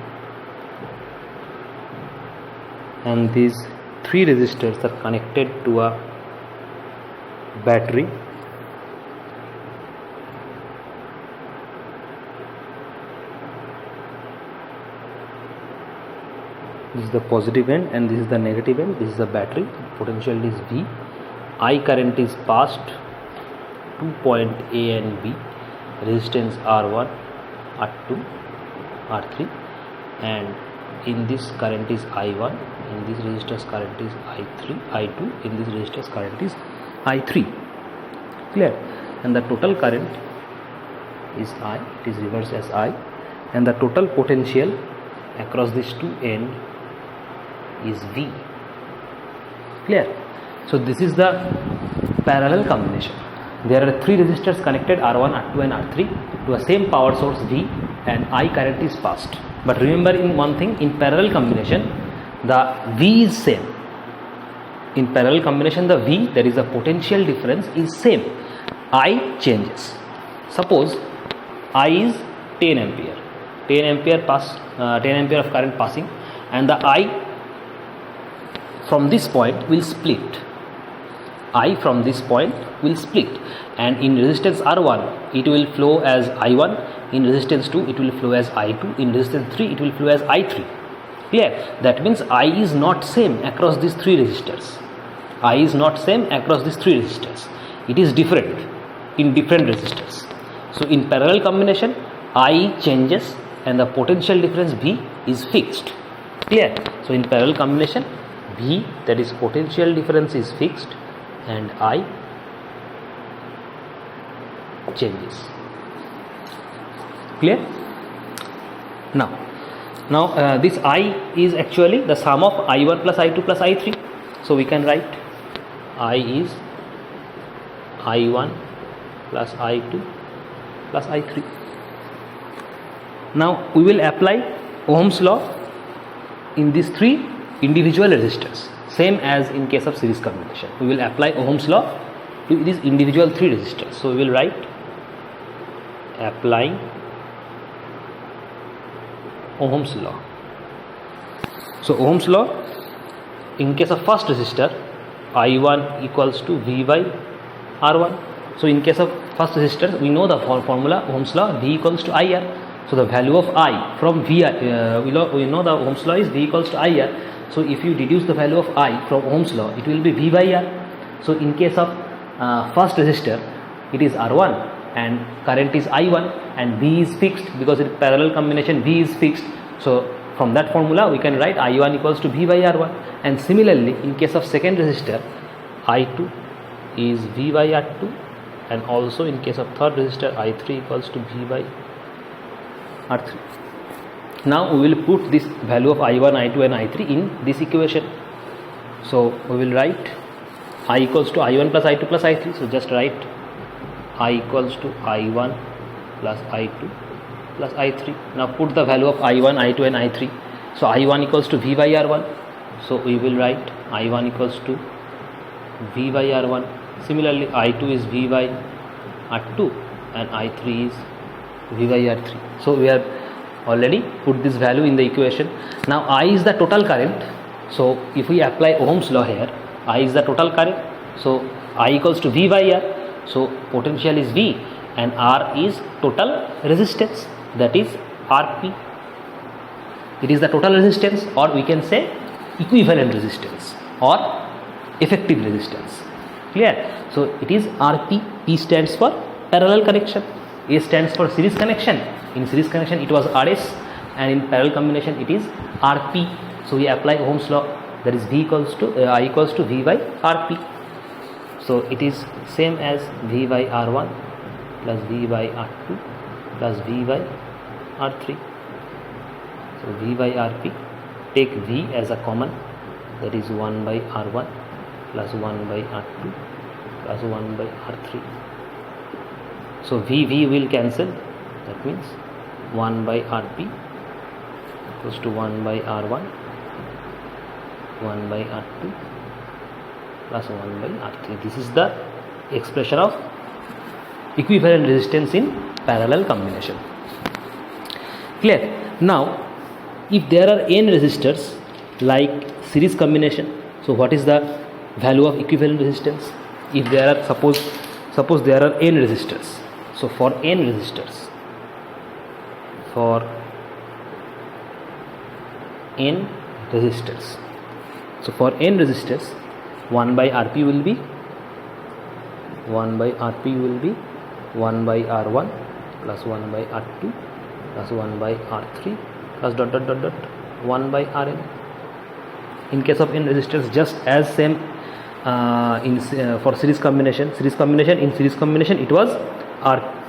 and these three resistors are connected to a battery. This is the positive end and this is the negative end. This is the battery. Potential is V, I current is passed to point A and B, resistance R1, R2, R3, and in this current is I1, in this resistance current is I3, I2, in this resistance current is I3. Clear? And the total current is I, it is reversed as I, and the total potential across these two ends is V. Clear? So this is the parallel combination. There are three resistors connected, R1, R2 and R3, to a same power source V, and I current is passed. But remember in one thing, in parallel combination the V is same. In parallel combination the V, there is a potential difference, is same. I changes. Suppose I is 10 ampere, 10 ampere of current passing, and the I from this point will split. I from this point will split, and in resistance R1 it will flow as I1, in resistance 2 it will flow as I2, in resistance 3 it will flow as I3. Clear? That means I is not same across these three resistors. I is not same across these three resistors. It is different in different resistors. So in parallel combination I changes and the potential difference V is fixed. Clear? So in parallel combination V, that is potential difference, is fixed and I changes. Clear? Now this I is actually the sum of I1 plus I2 plus I3. So we can write I is I1 plus I2 plus I3. Now we will apply Ohm's law in these three individual resistors, same as in case of series combination. We will apply Ohm's law to these individual three resistors. So we will write applying Ohm's law. So Ohm's law, in case of first resistor, I1 equals to V by R1. So in case of first resistor, we know the formula Ohm's law, V equals to IR. So the value of I from V, we know the Ohm's law is V equals to IR. So if you deduce the value of I from Ohm's law, it will be V by R. So in case of first resistor, it is R1 and current is I1 and V is fixed, because in parallel combination V is fixed. So from that formula we can write I1 equals to V by R1. And similarly in case of second resistor, I2 is V by R2, and also in case of third resistor, I3 equals to V by R3. Now we will put this value of I1, I2 and I3 in this equation. So we will write I equals to I1 plus I2 plus I3. So just write I equals to I1 plus I2 plus I3. Now put the value of I1, I2 and I3. So I1 equals to V by R1. So we will write I1 equals to V by R1. Similarly I2 is V by R2 and I3 is V by R3. So we have already put this value in the equation. Now I is the total current. So if we apply Ohm's law here, I is the total current. So I equals to V by R. So potential is V and R is total resistance, that is RP. It is the total resistance, or we can say equivalent resistance or effective resistance. Clear? So it is RP. P stands for parallel connection, A stands for series connection. In series connection it was RS, and in parallel combination it is RP. So we apply Ohm's law, that is V equals to I equals to V by RP. So it is same as V by R1 plus V by R2 plus V by R3. So V by RP, take V as a common, that is 1 by R1 plus 1 by R2 plus 1 by R3. So V will cancel, that means 1 by RP equals to 1 by R1, 1 by R2 plus 1 by R3. This is the expression of equivalent resistance in parallel combination. Clear? Now if there are n resistors like series combination, so what is the value of equivalent resistance? If there are suppose there are n resistors, so for n resistors, so for n resistors 1 by Rp will be 1 by R2 will be 1 by R1 plus 1 by R2 plus 1 by R3 plus dot dot dot dot 1 by Rn. In case of n resistors, just as same for series combination. In series combination it was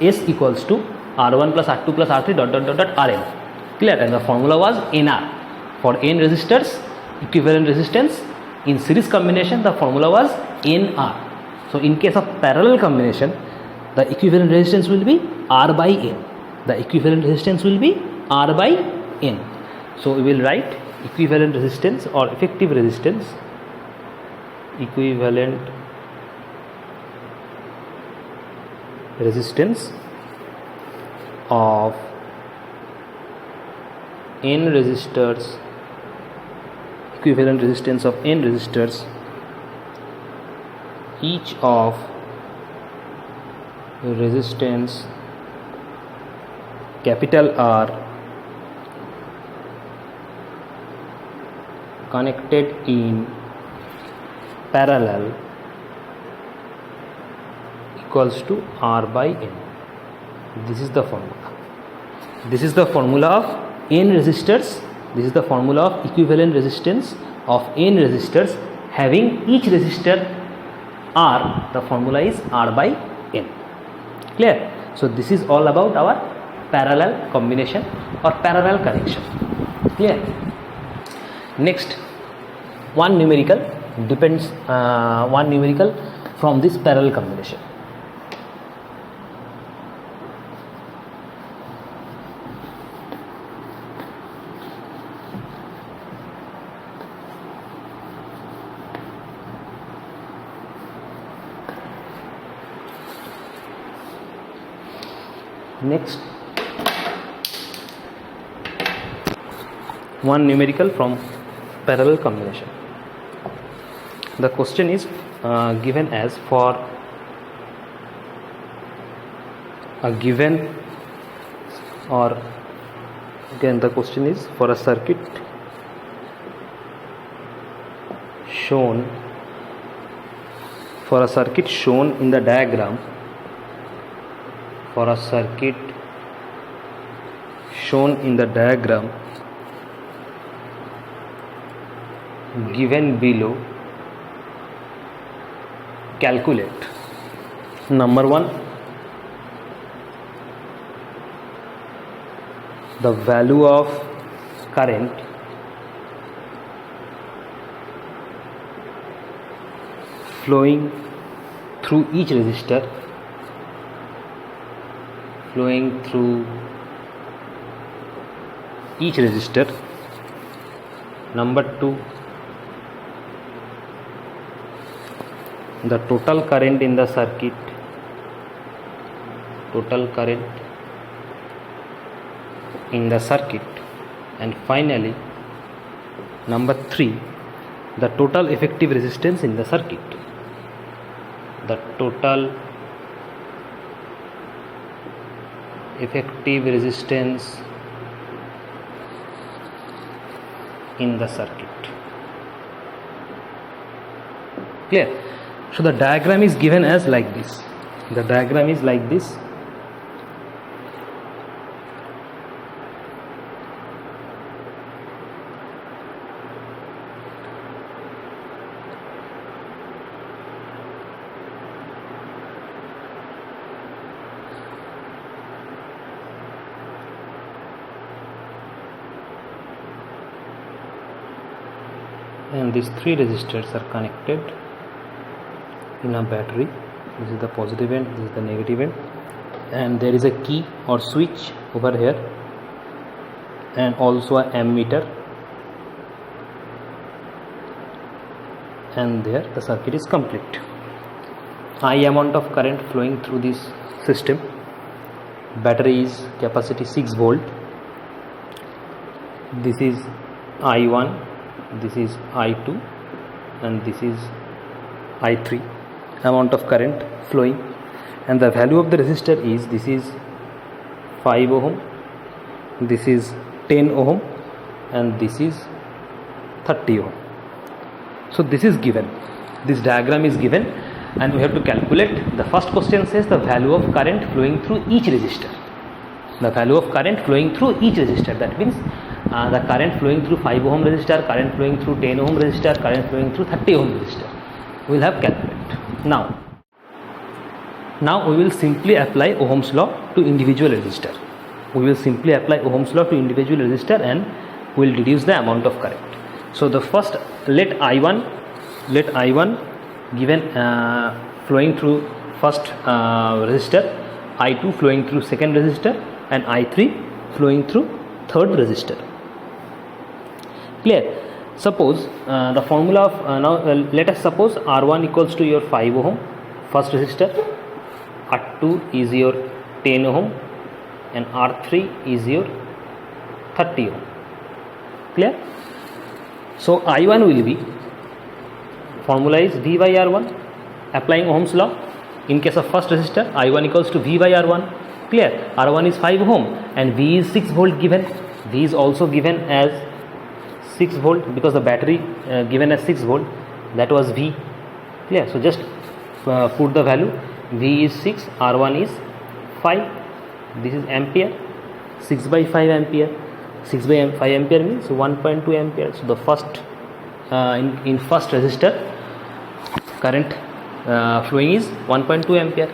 S equals to R1 plus R2 plus R3 dot dot dot dot Rn. Clear? And the formula was NR. For n resistors, equivalent resistance. In series combination, the formula was NR. So in case of parallel combination, the equivalent resistance will be R by N. The equivalent resistance will be R by N. So we will write equivalent resistance or effective resistance, equivalent resistance of n resistors, equivalent resistance of n resistors, each of resistance capital R connected in parallel equals to R by N. This is the formula. This is the formula of n resistors. This is the formula of equivalent resistance of n resistors having each resistor R. The formula is R by N. Clear? So this is all about our parallel combination or parallel connection. Clear? Next, one numerical from this parallel combination. Next, one numerical from parallel combination. The question is given as for a given, or again the question is for a circuit shown in the diagram, for a circuit shown in the diagram given below, calculate number 1, the value of current flowing through each resistor, number 2, the total current in the circuit, and finally number 3, the total effective resistance in the circuit. The total effective resistance in the circuit. Clear? So the diagram is given as like this. The diagram is like this. And these 3 resistors are connected in a battery. This is the positive end, this is the negative end, and there is a key or switch over here, and also a ammeter, and there the circuit is complete. I amount of current flowing through this system. Battery is capacity 6 volt. This is I1, this is I2, and this is I3. Amount of current flowing, and the value of the resistor is, this is 5 ohm, this is 10 ohm, and this is 30 ohm. So this is given, this diagram is given, and we have to calculate. The first question says the value of current flowing through each resistor. The value of current flowing through each resistor, that means the current flowing through 5 ohm resistor, current flowing through 10 ohm resistor, current flowing through 30 ohm resistor. We will have calculate. Now we will simply apply Ohm's law to individual resistor. We will simply apply Ohm's law to individual resistor and we will deduce the amount of current. So the first, let I1 given flowing through first resistor, I2 flowing through second resistor, and I3 flowing through third resistor. Clear? Suppose the formula of now let us suppose R1 equals to your 5 ohm first resistor, R2 is your 10 ohm, and R3 is your 30 ohm. Clear? So I1 will be, formula is V by R1, applying Ohm's law. In case of first resistor, I1 equals to V by R1. Clear? R1 is 5 ohm and V is 6 volt given. V is also given as 6 volt because the battery given as 6 volt, that was V. Clear? So just put the value. V is 6, R1 is 5. This is ampere. 6 by 5 ampere. 6 by 5 ampere means 1.2 ampere. So the first in first resistor current flowing is 1.2 ampere.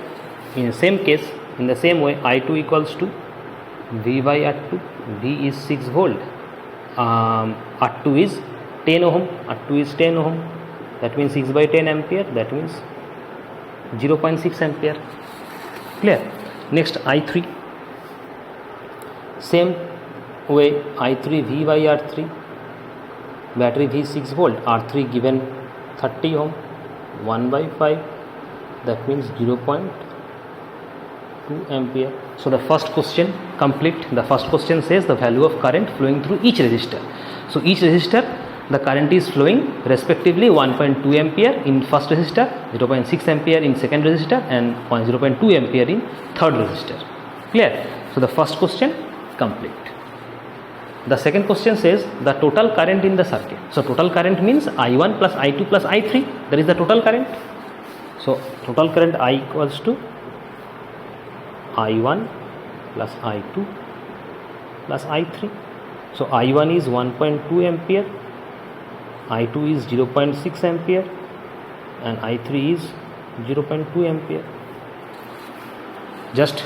In the same case, in the same way, I2 equals to V by R2. V is 6 volt. R2 is 10 ohm. R2 is 10 ohm. That means 6 by 10 ampere. That means 0.6 ampere. Clear? Next, I3. Same way, I3 V by R3. Battery V 6 volt. R3 given 30 ohm. 1 by 5. That means 0.2 ampere. So the first question complete. The first question says the value of current flowing through each resistor. So each resistor, the current is flowing respectively 1.2 ampere in first resistor, 0.6 ampere in second resistor, and 0.2 ampere in third resistor. Clear? So the first question complete. The second question says the total current in the circuit. So total current means I1 plus I2 plus I3. That is the total current. So total current I equals to I1 plus I2 plus I3. So I1 is 1.2 ampere, I2 is 0.6 ampere, and I3 is 0.2 ampere. Just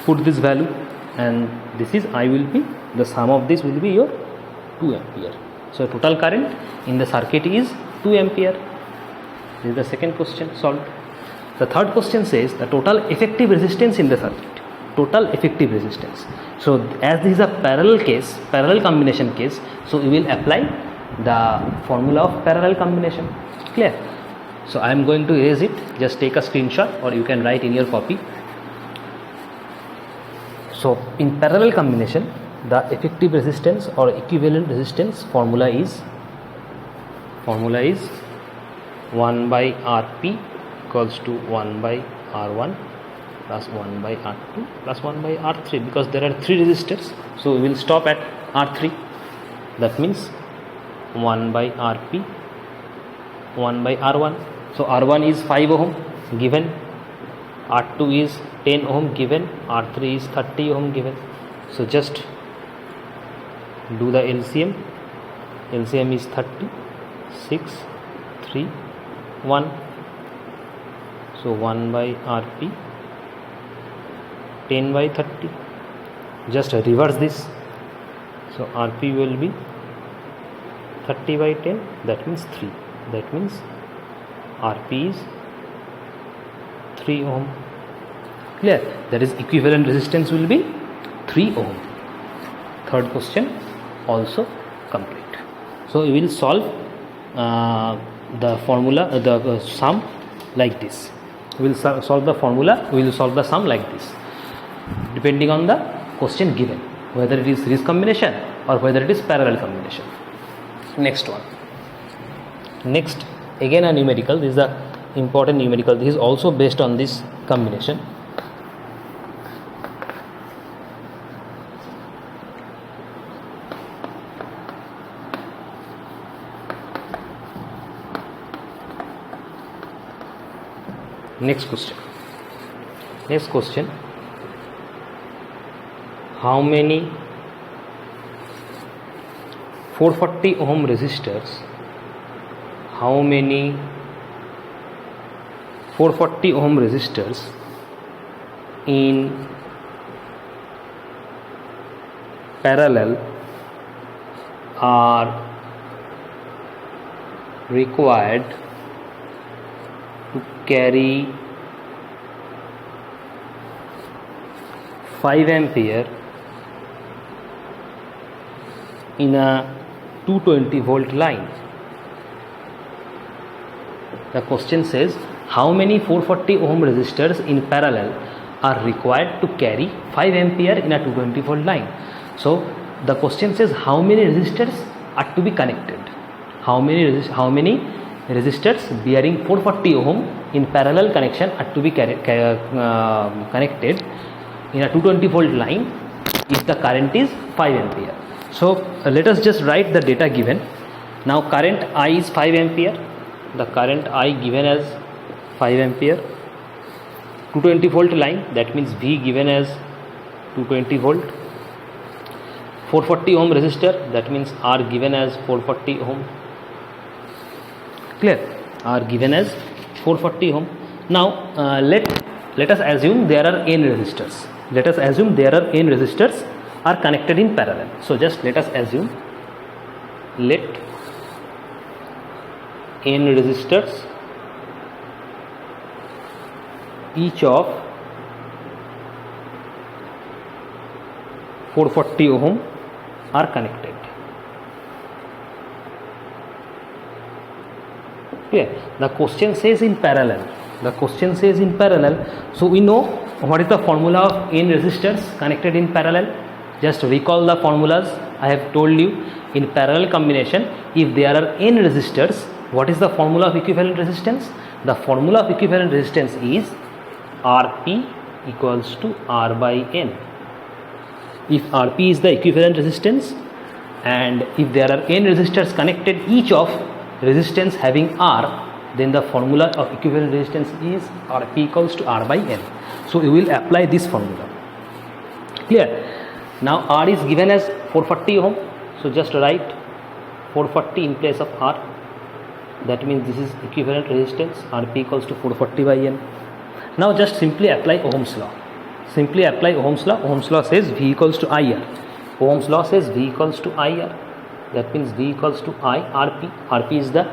put this value, and this is I will be, the sum of this will be your 2 ampere. So total current in the circuit is 2 ampere. This is the second question solved. The third question says the total effective resistance in the circuit. Total effective resistance. So as this is a parallel case, parallel combination case, so we will apply the formula of parallel combination. Clear? So I am going to erase it. Just take a screenshot or you can write in your copy. So in parallel combination, the effective resistance or equivalent resistance formula is 1 by Rp equals to 1 by R1 plus 1 by R2 plus 1 by R3, because there are 3 resistors, so we will stop at R3. That means 1 by Rp, 1 by R1. So R1 is 5 ohm given, R2 is 10 ohm given, R3 is 30 ohm given. So just do the LCM. LCM is 30, 6, 3, 1. So 1 by Rp, 10 by 30. Just reverse this. So Rp will be 30 by 10. That means 3. That means Rp is 3 ohm. Clear? That is equivalent resistance will be 3 ohm. Third question also complete. So we will solve the formula, the sum like this. We will solve the formula. We will solve the sum like this, depending on the question given, whether it is series combination or whether it is parallel combination. Next one. Next, again a numerical. This is the important numerical. This is also based on this combination. Next question, how many 440 ohm resistors, how many 440 ohm resistors in parallel are required to carry 5 ampere in a 220 volt line. The question says how many 440 ohm resistors in parallel are required to carry 5 ampere in a 220 volt line. So the question says how many resistors are to be connected. How many resistors bearing 440 ohm in parallel connection are to be connected in a 220 volt line if the current is 5 ampere. So let us just write the data given. Now current I is 5 ampere. The current I given as 5 ampere. 220 volt line, that means V given as 220 volt. 440 ohm resistor, that means R given as 440 ohm. Clear? R given as 440 ohm. Now let us assume there are n resistors. Let us assume there are n resistors are connected in parallel. So just let us assume, let n resistors each of 440 ohm are connected. Okay. The question says in parallel. So we know what is the formula of n resistors connected in parallel. Just recall the formulas I have told you. In parallel combination, if there are n resistors, what is the formula of equivalent resistance? The formula of equivalent resistance is Rp equals to R by N. If Rp is the equivalent resistance and if there are n resistors connected each of resistance having R, then the formula of equivalent resistance is Rp equals to R by N. So we will apply this formula. Clear? Now R is given as 440 ohm. So just write 440 in place of R. That means this is equivalent resistance, Rp equals to 440 by N. Now just simply apply Ohm's law. Ohm's law says V equals to IR. Ohm's law says V equals to IR. That means V equals to I Rp. Rp is the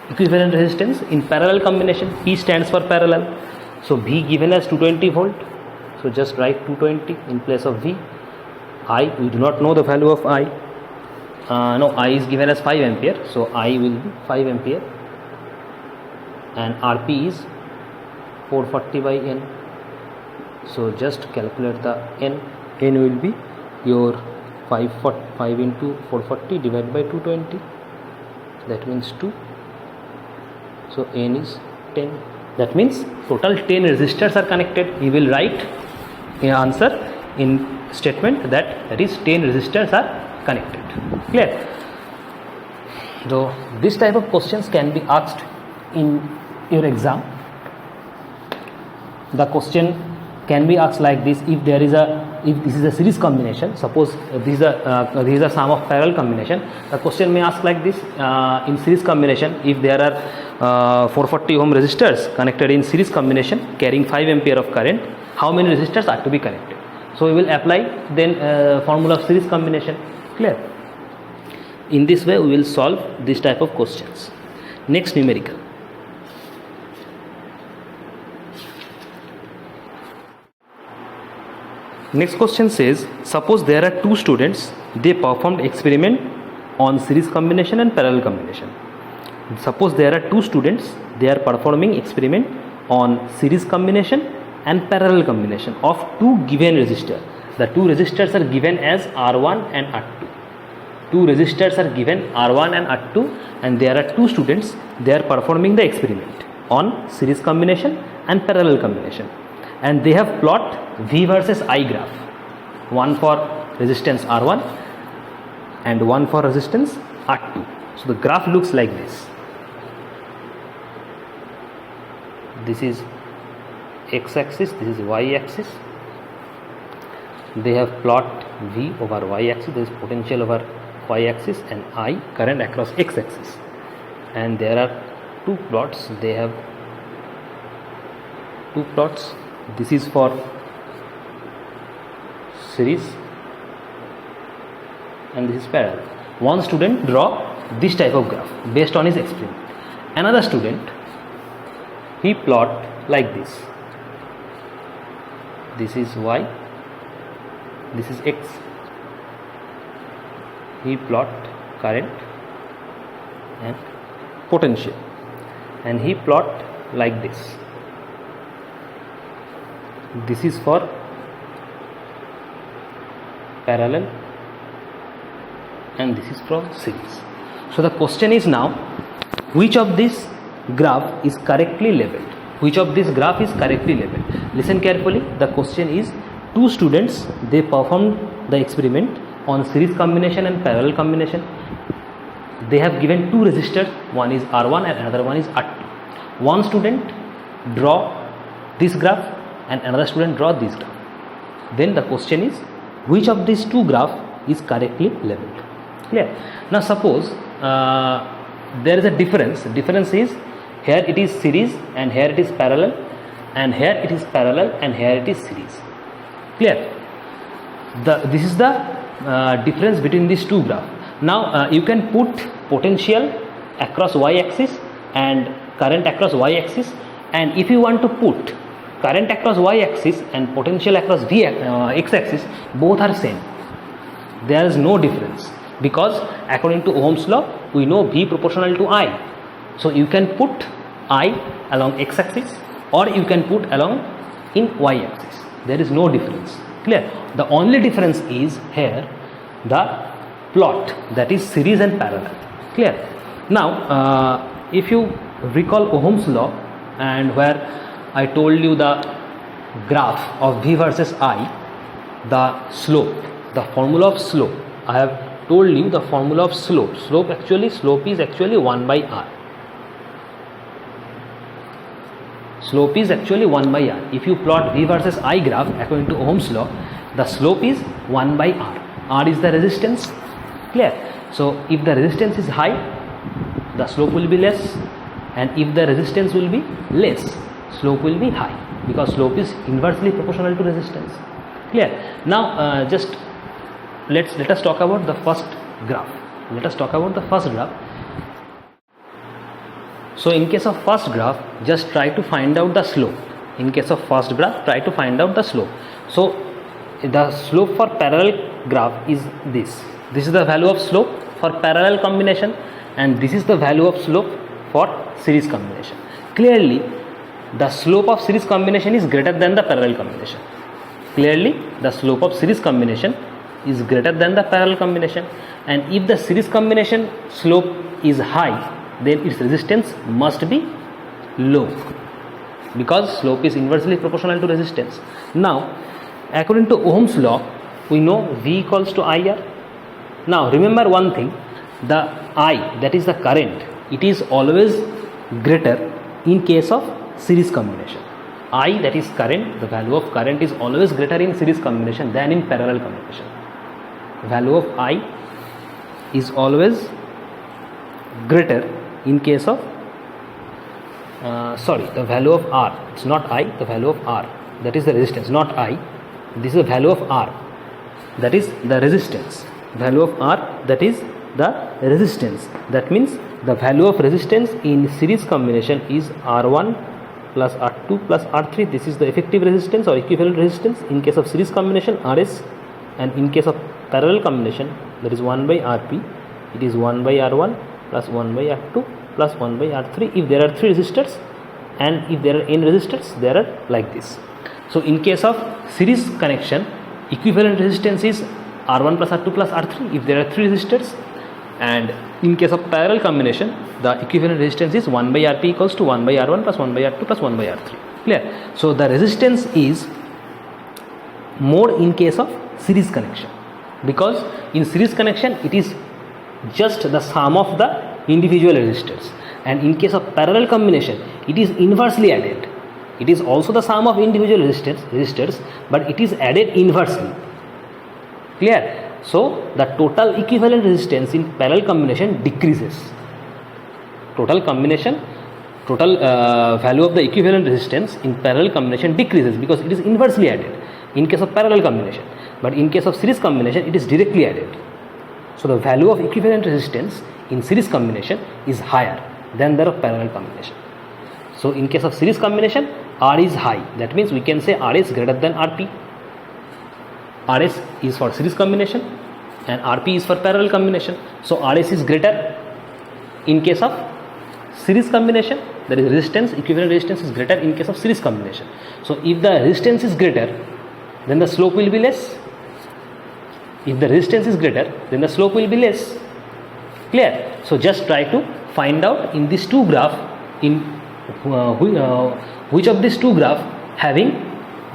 equivalent resistance. In parallel combination, P stands for parallel. So V given as 220 volt. So just write 220 in place of V. I, we do not know the value of I. No, I is given as 5 ampere. So I will be 5 ampere. And Rp is 440 by N. So just calculate the N. N will be your 5 into 440 divided by 220. That means 2. So N is 10. That means total 10 resistors are connected. We will write an answer in statement that is 10 resistors are connected. Clear? So this type of questions can be asked in your exam. The question can be asked like this: if this is a series combination, suppose this is a sum of parallel combination, the question may ask like this: in series combination, if there are 440 ohm resistors connected in series combination carrying 5 ampere of current, how many resistors are to be connected? So we will apply then formula of series combination. Clear? In this way we will solve this type of questions. Next numerical. Next question says, suppose there are two students, they performed experiment on series combination and parallel combination. Suppose there are two students, they are performing experiment on series combination and parallel combination of two given resistors. The two resistors are given as R1 and R2. Two resistors are given R1 and R2, and there are two students, they are performing the experiment on series combination and parallel combination. And they have plot V versus I graph, one for resistance R1 and one for resistance R2. So the graph looks like this. This is x axis, this is y axis. They have plot V over y axis, there is potential over y axis, and I current across x axis. And there are two plots, they have two plots. This is for series and this is parallel. One student draw this type of graph based on his experiment. Another student, he plot like this. This is y, this is x. He plot current and potential, and he plot like this. This is for parallel and this is from series. So the question is now, which of this graph is correctly labeled? Which of this graph is correctly labeled? Listen carefully. The question is, two students, they performed the experiment on series combination and parallel combination. They have given two resistors, one is R1 and another one is R2. One student draw this graph and another student draw this graph. Then the question is, which of these two graph is correctly labeled? Clear? Now suppose there is a difference. Difference is, here it is series and here it is parallel, and here it is parallel and here it is series. Clear? This is the difference between these two graphs. Now you can put potential across y axis and current across y axis, and if you want to put current across y axis and potential across x axis, both are same. There is no difference, because according to Ohm's law we know V proportional to I. So you can put I along x axis or you can put along in y axis. There is no difference. Clear? The only difference is here the plot, that is series and parallel. Clear? Now if you recall Ohm's law, and where I told you the graph of V versus I, the slope, the formula of slope, I have told you the formula of slope. Slope is actually 1 by R. Slope is actually 1 by R. If you plot V versus I graph according to Ohm's law, the slope is 1 by R. R is the resistance. Clear? So if the resistance is high, the slope will be less, and if the resistance will be less, slope will be high, because slope is inversely proportional to resistance. Clear? Now just let us talk about the first graph. Let us talk about the first graph. So in case of first graph, just try to find out the slope. In case of first graph, try to find out the slope. So the slope for parallel graph is this. This is the value of slope for parallel combination, and this is the value of slope for series combination. Clearly the slope of series combination is greater than the parallel combination. Clearly the slope of series combination is greater than the parallel combination, and if the series combination slope is high, then its resistance must be low, because slope is inversely proportional to resistance. Now according to Ohm's law, we know V equals to IR. Now remember one thing, the I, that is the current, it is always greater in case of series combination. I, that is current, the value of current is always greater in series combination than in parallel combination. Value of I is always greater in case of the value of R, it's not I, the value of R, that is the resistance, not I, this is the value of R, that is the resistance. Value of R, that is the resistance. That means the value of resistance in series combination is R1 plus R2 plus R3. This is the effective resistance or equivalent resistance. In case of series combination, RS, and in case of parallel combination, that is 1 by Rp, it is 1 by R1 plus 1 by R2 plus 1 by R3 if there are 3 resistors, and if there are n resistors, there are like this. So in case of series connection, equivalent resistance is R1 plus R2 plus R3 if there are 3 resistors, and in case of parallel combination, the equivalent resistance is 1 by Rp equals to 1 by R1 plus 1 by R2 plus 1 by R3. Clear? So the resistance is more in case of series connection, because in series connection it is just the sum of the individual resistors, and in case of parallel combination it is inversely added. It is also the sum of individual resistors, but it is added inversely. Clear? So the total equivalent resistance in parallel combination decreases. Total value of the equivalent resistance in parallel combination decreases because it is inversely added in case of parallel combination, but in case of series combination it is directly added. So the value of equivalent resistance in series combination is higher than that of parallel combination. So in case of series combination, R is high. That means we can say R is greater than RP. RS is for series combination and RP is for parallel combination. So RS is greater in case of series combination, that is resistance, equivalent resistance is greater in case of series combination. So if the resistance is greater, then the slope will be less. If the resistance is greater, then the slope will be less. Clear? So just try to find out in these two graphs, in which of these two graphs having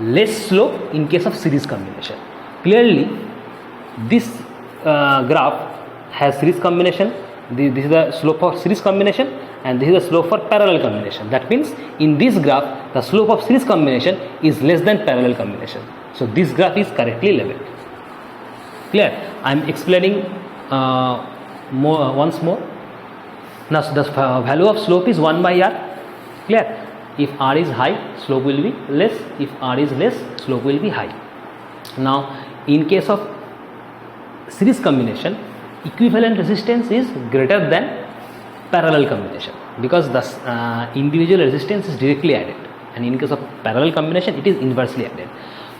less slope in case of series combination. Clearly this graph has series combination. This is the slope of series combination and this is the slope for parallel combination. That means in this graph the slope of series combination is less than parallel combination. So this graph is correctly labeled. Clear? I am explaining once more. Now the value of slope is 1 by r. Clear? If r is high, slope will be less. If r is less, slope will be high. Now in case of series combination, equivalent resistance is greater than parallel combination because the individual resistance is directly added, and in case of parallel combination it is inversely added.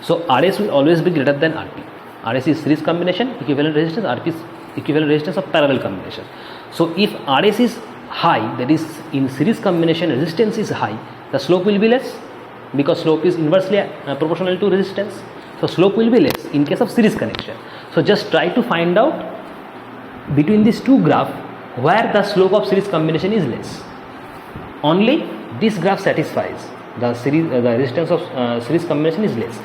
So RS will always be greater than RP. RS is series combination equivalent resistance, RP is equivalent resistance of parallel combination. So if RS is high, that is in series combination resistance is high, the slope will be less because slope is inversely proportional to resistance. So slope will be less in case of series connection. So just try to find out between these two graphs where the slope of series combination is less. Only this graph satisfies the resistance of series combination is less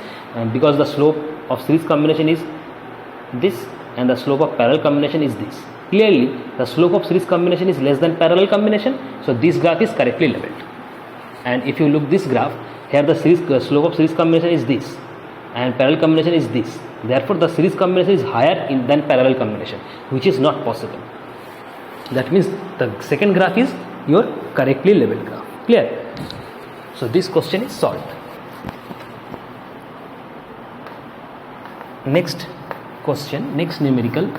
because the slope of series combination is this and the slope of parallel combination is this. Clearly the slope of series combination is less than parallel combination, so this graph is correctly labeled. And if you look this graph, here the slope of series combination is this and parallel combination is this. Therefore the series combination is higher than parallel combination, which is not possible. That means the second graph is your correctly labeled graph. Clear? So this question is solved. Next question, next numerical.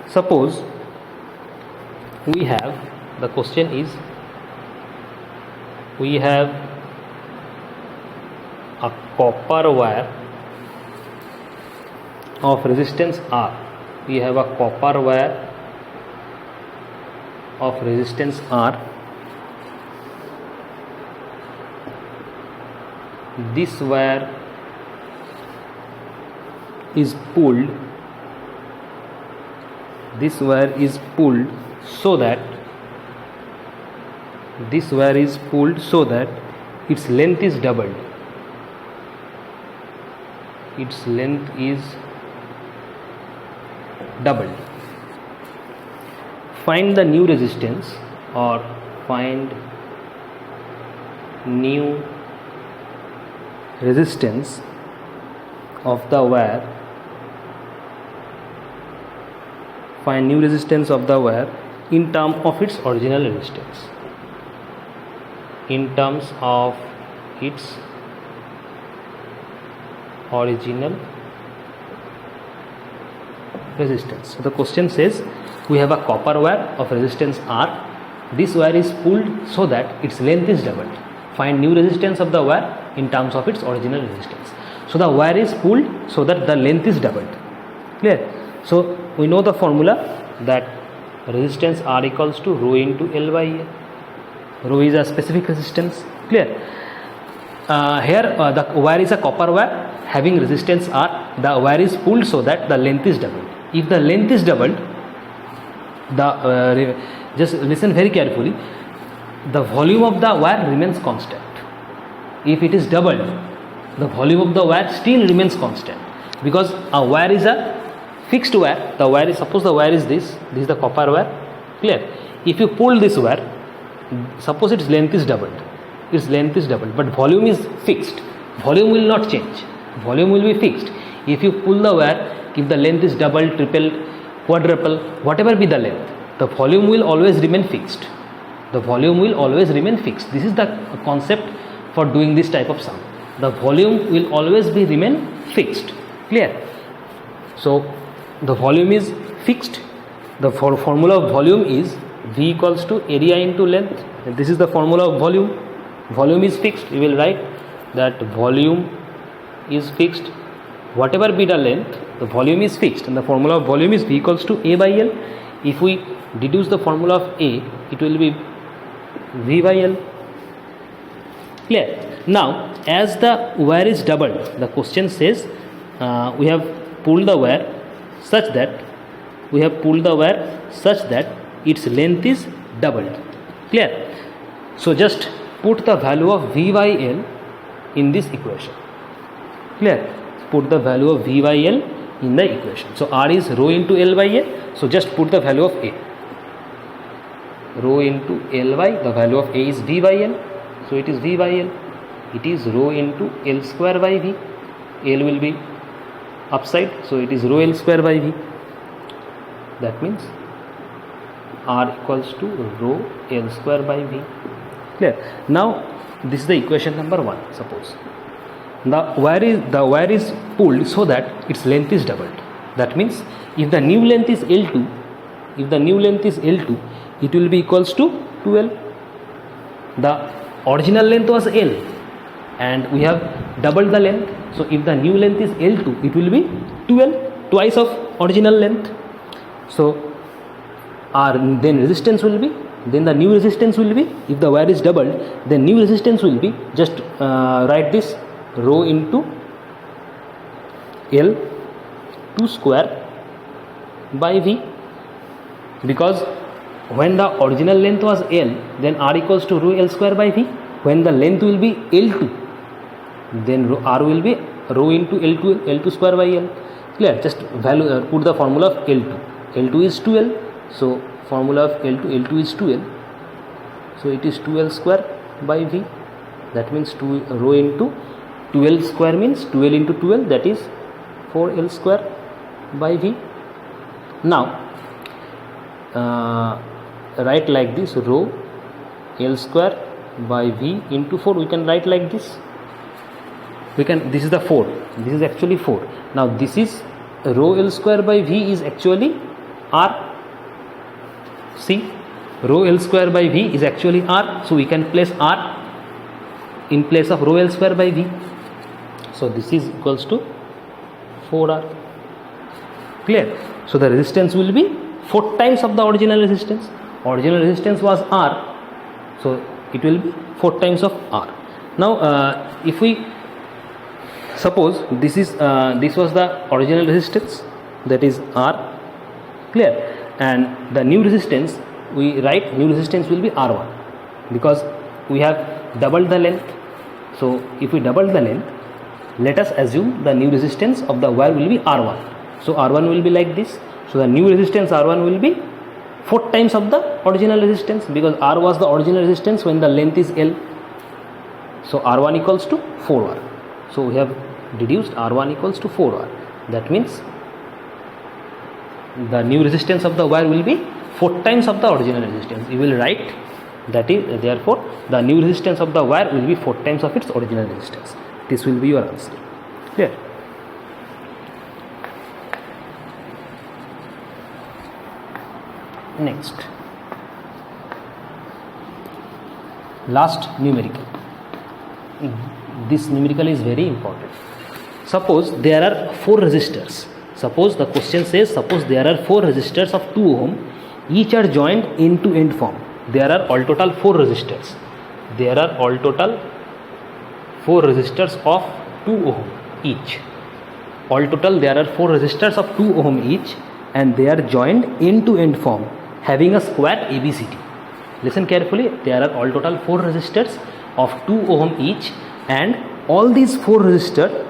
Suppose we have, the question is, we have a copper wire of resistance R. We have a copper wire of resistance R. This wire is pulled. This wire is pulled so that its length is doubled. Its length is doubled. Find the new resistance or find new resistance of the wire. Find new resistance of the wire in terms of its original resistance. In terms of its original resistance. So the question says we have a copper wire of resistance R. This wire is pulled so that its length is doubled. Find new resistance of the wire in terms of its original resistance. So the wire is pulled so that the length is doubled. Clear? So we know the formula that resistance R equals to rho into L by A. Rho is a specific resistance. Clear? Here the wire is a copper wire having resistance R. The wire is pulled so that the length is doubled. If the length is doubled, just listen very carefully, the volume of the wire remains constant. If it is doubled, the volume of the wire still remains constant because a wire is a fixed wire. The wire is, suppose the wire is this is the copper wire. Clear? If you pull this wire, suppose its length is doubled, but volume is fixed. Volume will not change, volume will be fixed. If you pull the wire, if the length is doubled, tripled, quadruple, whatever be the length, the volume will always remain fixed. The volume will always remain fixed. This is the concept for doing this type of sum. The volume will always be remain fixed. Clear? So the volume is fixed. The formula of volume is V equals to area into length. And this is the formula of volume. Volume is fixed. We will write that volume is fixed. Whatever be the length, the volume is fixed, and the formula of volume is V equals to A by L. If we deduce the formula of A, it will be V by L. Clear? Now, as the wire is doubled, the question says we have pulled the wire such that its length is doubled. Clear? So just put the value of V by L in this equation. Clear? Put the value of V by L in the equation. So R is rho into L by A. So just put the value of A. Rho into L by, the value of A is V by L. So it is V by L. It is rho into L square by V. L will be upside. So it is rho L square by V. That means R equals to rho L square by V. Clear? Now this is the equation number 1. Suppose the wire is pulled so that its length is doubled. That means if the new length is L2, it will be equals to 2L. The original length was L and we have doubled the length. So if the new length is L2, it will be 2L, twice of original length. So then the new resistance will be, if the wire is doubled, then new resistance will be, just write this, rho into L2 square by V, because when the original length was L, then R equals to rho L square by V. When the length will be L2, then R will be rho into L2 square by L. Clear? Just put the formula of L2. L2 is 2L. So formula of L2 is 2L. So it is 2L square by V. That means rho into 2L square means 2L into 2L, that is 4L square by V. Now write like this, rho L square by V into 4. We can write like this. This is the 4. This is actually 4. Now this is rho L square by V is actually R. See, rho L square by V is actually R. So we can place R in place of rho L square by V. So this is equals to 4R. Clear? So the resistance will be 4 times of the original resistance. Original resistance was R. So it will be 4 times of R. Now if we suppose this was the original resistance, that is R. Clear? And the new resistance, we write new resistance will be R1, because we have doubled the length. So if we double the length, let us assume the new resistance of the wire will be R1. So R1 will be like this. So the new resistance R1 will be 4 times of the original resistance, because R was the original resistance when the length is L. So R1 equals to 4R. So we have deduced R1 equals to 4R. That means the new resistance of the wire will be 4 times of the original resistance. You will write that is, therefore the new resistance of the wire will be 4 times of its original resistance. This will be your answer. Clear? Next, last numerical. This numerical is very important. Suppose there are 4 resistors. Suppose the question says, suppose there are 4 resistors of 2 ohm, each are joined end to end form. There are all total 4 resistors. There are all total 4 resistors of 2 ohm each. All total there are 4 resistors of 2 ohm each, and they are joined end to end form, having a square ABCD. Listen carefully. There are all total 4 resistors of 2 ohm each, and all these 4 resistors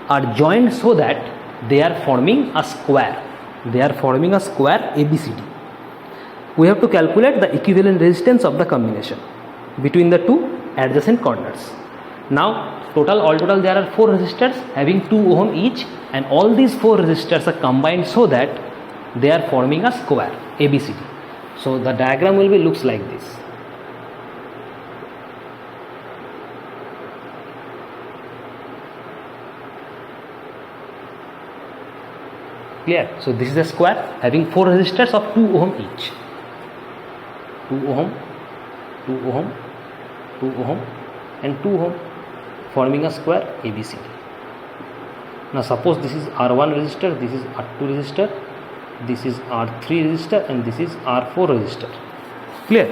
are joined so that they are forming a square. They are forming a square ABCD. we have to calculate the equivalent resistance of the combination between the two adjacent corners. Now all total there are 4 resistors having 2 ohm each, and all these 4 resistors are combined so that they are forming a square ABCD. So the diagram will be looks like this. Clear? So this is a square having 4 resistors of 2 ohm each. 2 ohm, 2 ohm, 2 ohm and 2 ohm, forming a square ABCD. Now suppose this is R1 resistor, this is R2 resistor, this is R3 resistor and this is R4 resistor. Clear?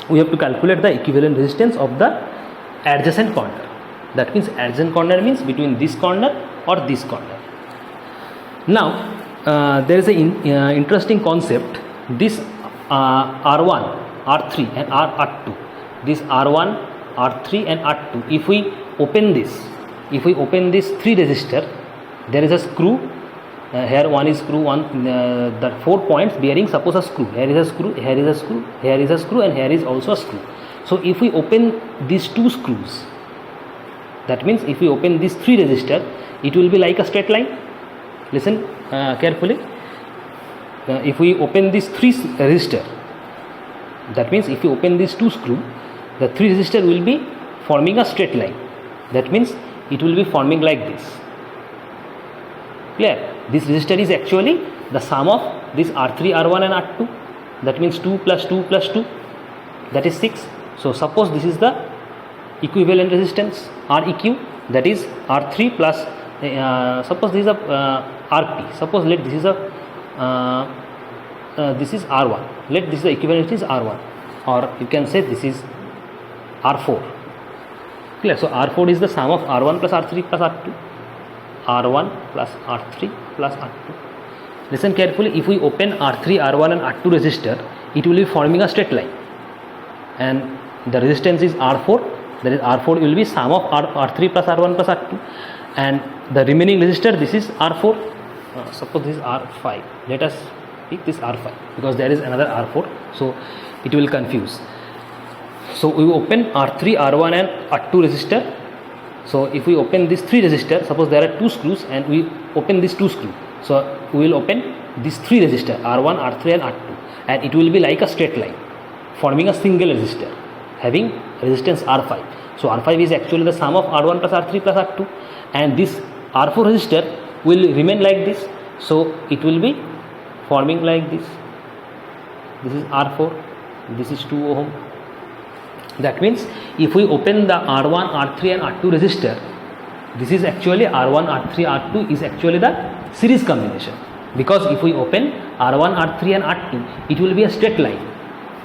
We have to calculate the equivalent resistance of the adjacent corner. That means adjacent corner means between this corner or this corner. Now there is an interesting concept. This R1, R3 and R2, this R1, R3 and R2, if we open this 3 resistor, there is a screw. Here one is screw, the 4 points bearing suppose a screw. Here is a screw, here is a screw, here is a screw and here is also a screw. So if we open these 2 screws, that means if we open this 3 resistor, it will be like a straight line. Listen carefully. If we open this 3 resistor, that means if you open these 2 screw, the 3 resistor will be forming a straight line. That means it will be forming like this. Clear? This resistor is actually the sum of this R3, R1 and R2. That means 2 plus 2 plus 2, that is 6. So suppose this is the equivalent resistance Req, that is R3 plus suppose this is a Rp. Suppose let this is a this is R1. Let this is the equivalent is R1, or you can say this is R4. Clear? So R4 is the sum of R1 plus R3 plus R2. R1 plus R3 plus R2. Listen carefully. If we open R3, R1 and R2 resistor, it will be forming a straight line, and the resistance is R4. That is R4 will be sum of R3 plus R1 plus R2, and the remaining resistor, this is R4. Suppose this is R5. Let us pick this R5 because there is another R4, so it will confuse. So we open R3, R1 and R2 resistor. So if we open this 3 resistor, suppose there are 2 screws and we open this 2 screw, so we will open this 3 resistor R1, R3 and R2, and it will be like a straight line forming a single resistor having resistance R5. So R5 is actually the sum of R1 plus R3 plus R2, and this R4 resistor will remain like this. So it will be forming like this. This is R4, this is 2 ohm. That means if we open the R1, R3 and R2 resistor, this is actually R1, R3, R2 is actually the series combination, because if we open R1, R3 and R2, it will be a straight line.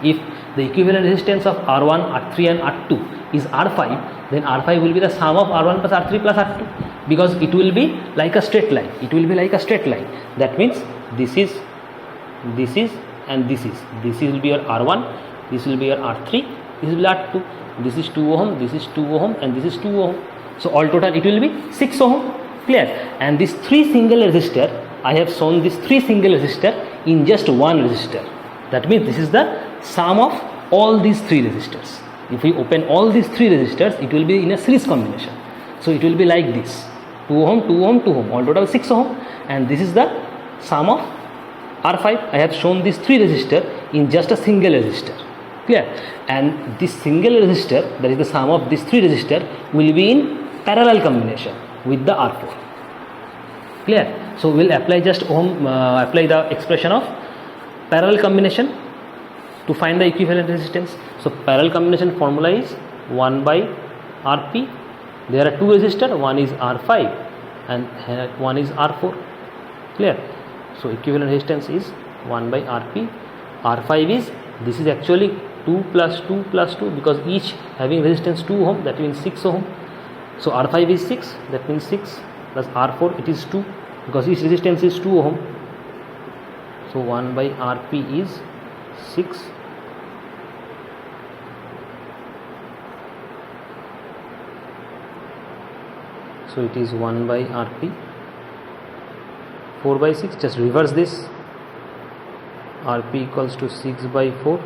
If the equivalent resistance of R1, R3 and R2 is R5, then R5 will be the sum of R1 plus R3 plus R2, because it will be like a straight line. It will be like a straight line. That means this is and this will be your R1, this will be your R3, this will be R2, this is 2 ohm, this is 2 ohm and this is 2 ohm. So all total it will be 6 ohm. Clear? And this 3 single resistor, I have shown this 3 single resistor in just one resistor. That means this is the sum of all these 3 resistors. If we open all these 3 resistors, it will be in a series combination. So it will be like this: 2 ohm, 2 ohm, 2 ohm, all total 6 ohm, and this is the sum of R5. I have shown these 3 resistor in just a single resistor. Clear? And this single resistor, that is the sum of these 3 resistor, will be in parallel combination with the R4. Clear? So we will apply just apply the expression of parallel combination to find the equivalent resistance. So parallel combination formula is 1 by Rp. There are 2 resistors, one is R5 and one is R4. Clear? So equivalent resistance is 1 by Rp. R5 is, this is actually 2 plus 2 plus 2, because each having resistance 2 ohm, that means 6 ohm. So R5 is 6, that means 6 plus R4, it is 2, because each resistance is 2 ohm. So 1 by Rp is 6. So it is 1 by Rp. 4 by 6, just reverse this. Rp equals to 6 by 4,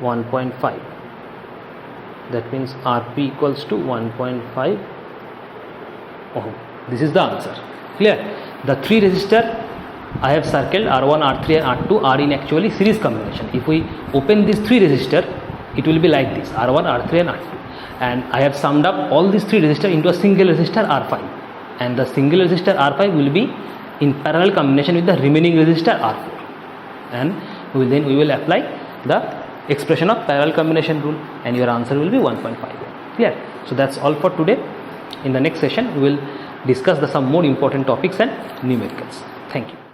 1.5. That means Rp equals to 1.5 ohm. This is the answer. Clear? The three resistor I have circled R1, R3 and R2 are in actually series combination. If we open these three resistor, it will be like this: R1, R3 and R2. And I have summed up all these three resistor into a single resistor R5. And the single resistor R5 will be in parallel combination with the remaining resistor R4. And then we will apply the expression of parallel combination rule, and your answer will be 1.5. Clear? So that's all for today. In the next session, we will discuss some more important topics and numericals. Thank you.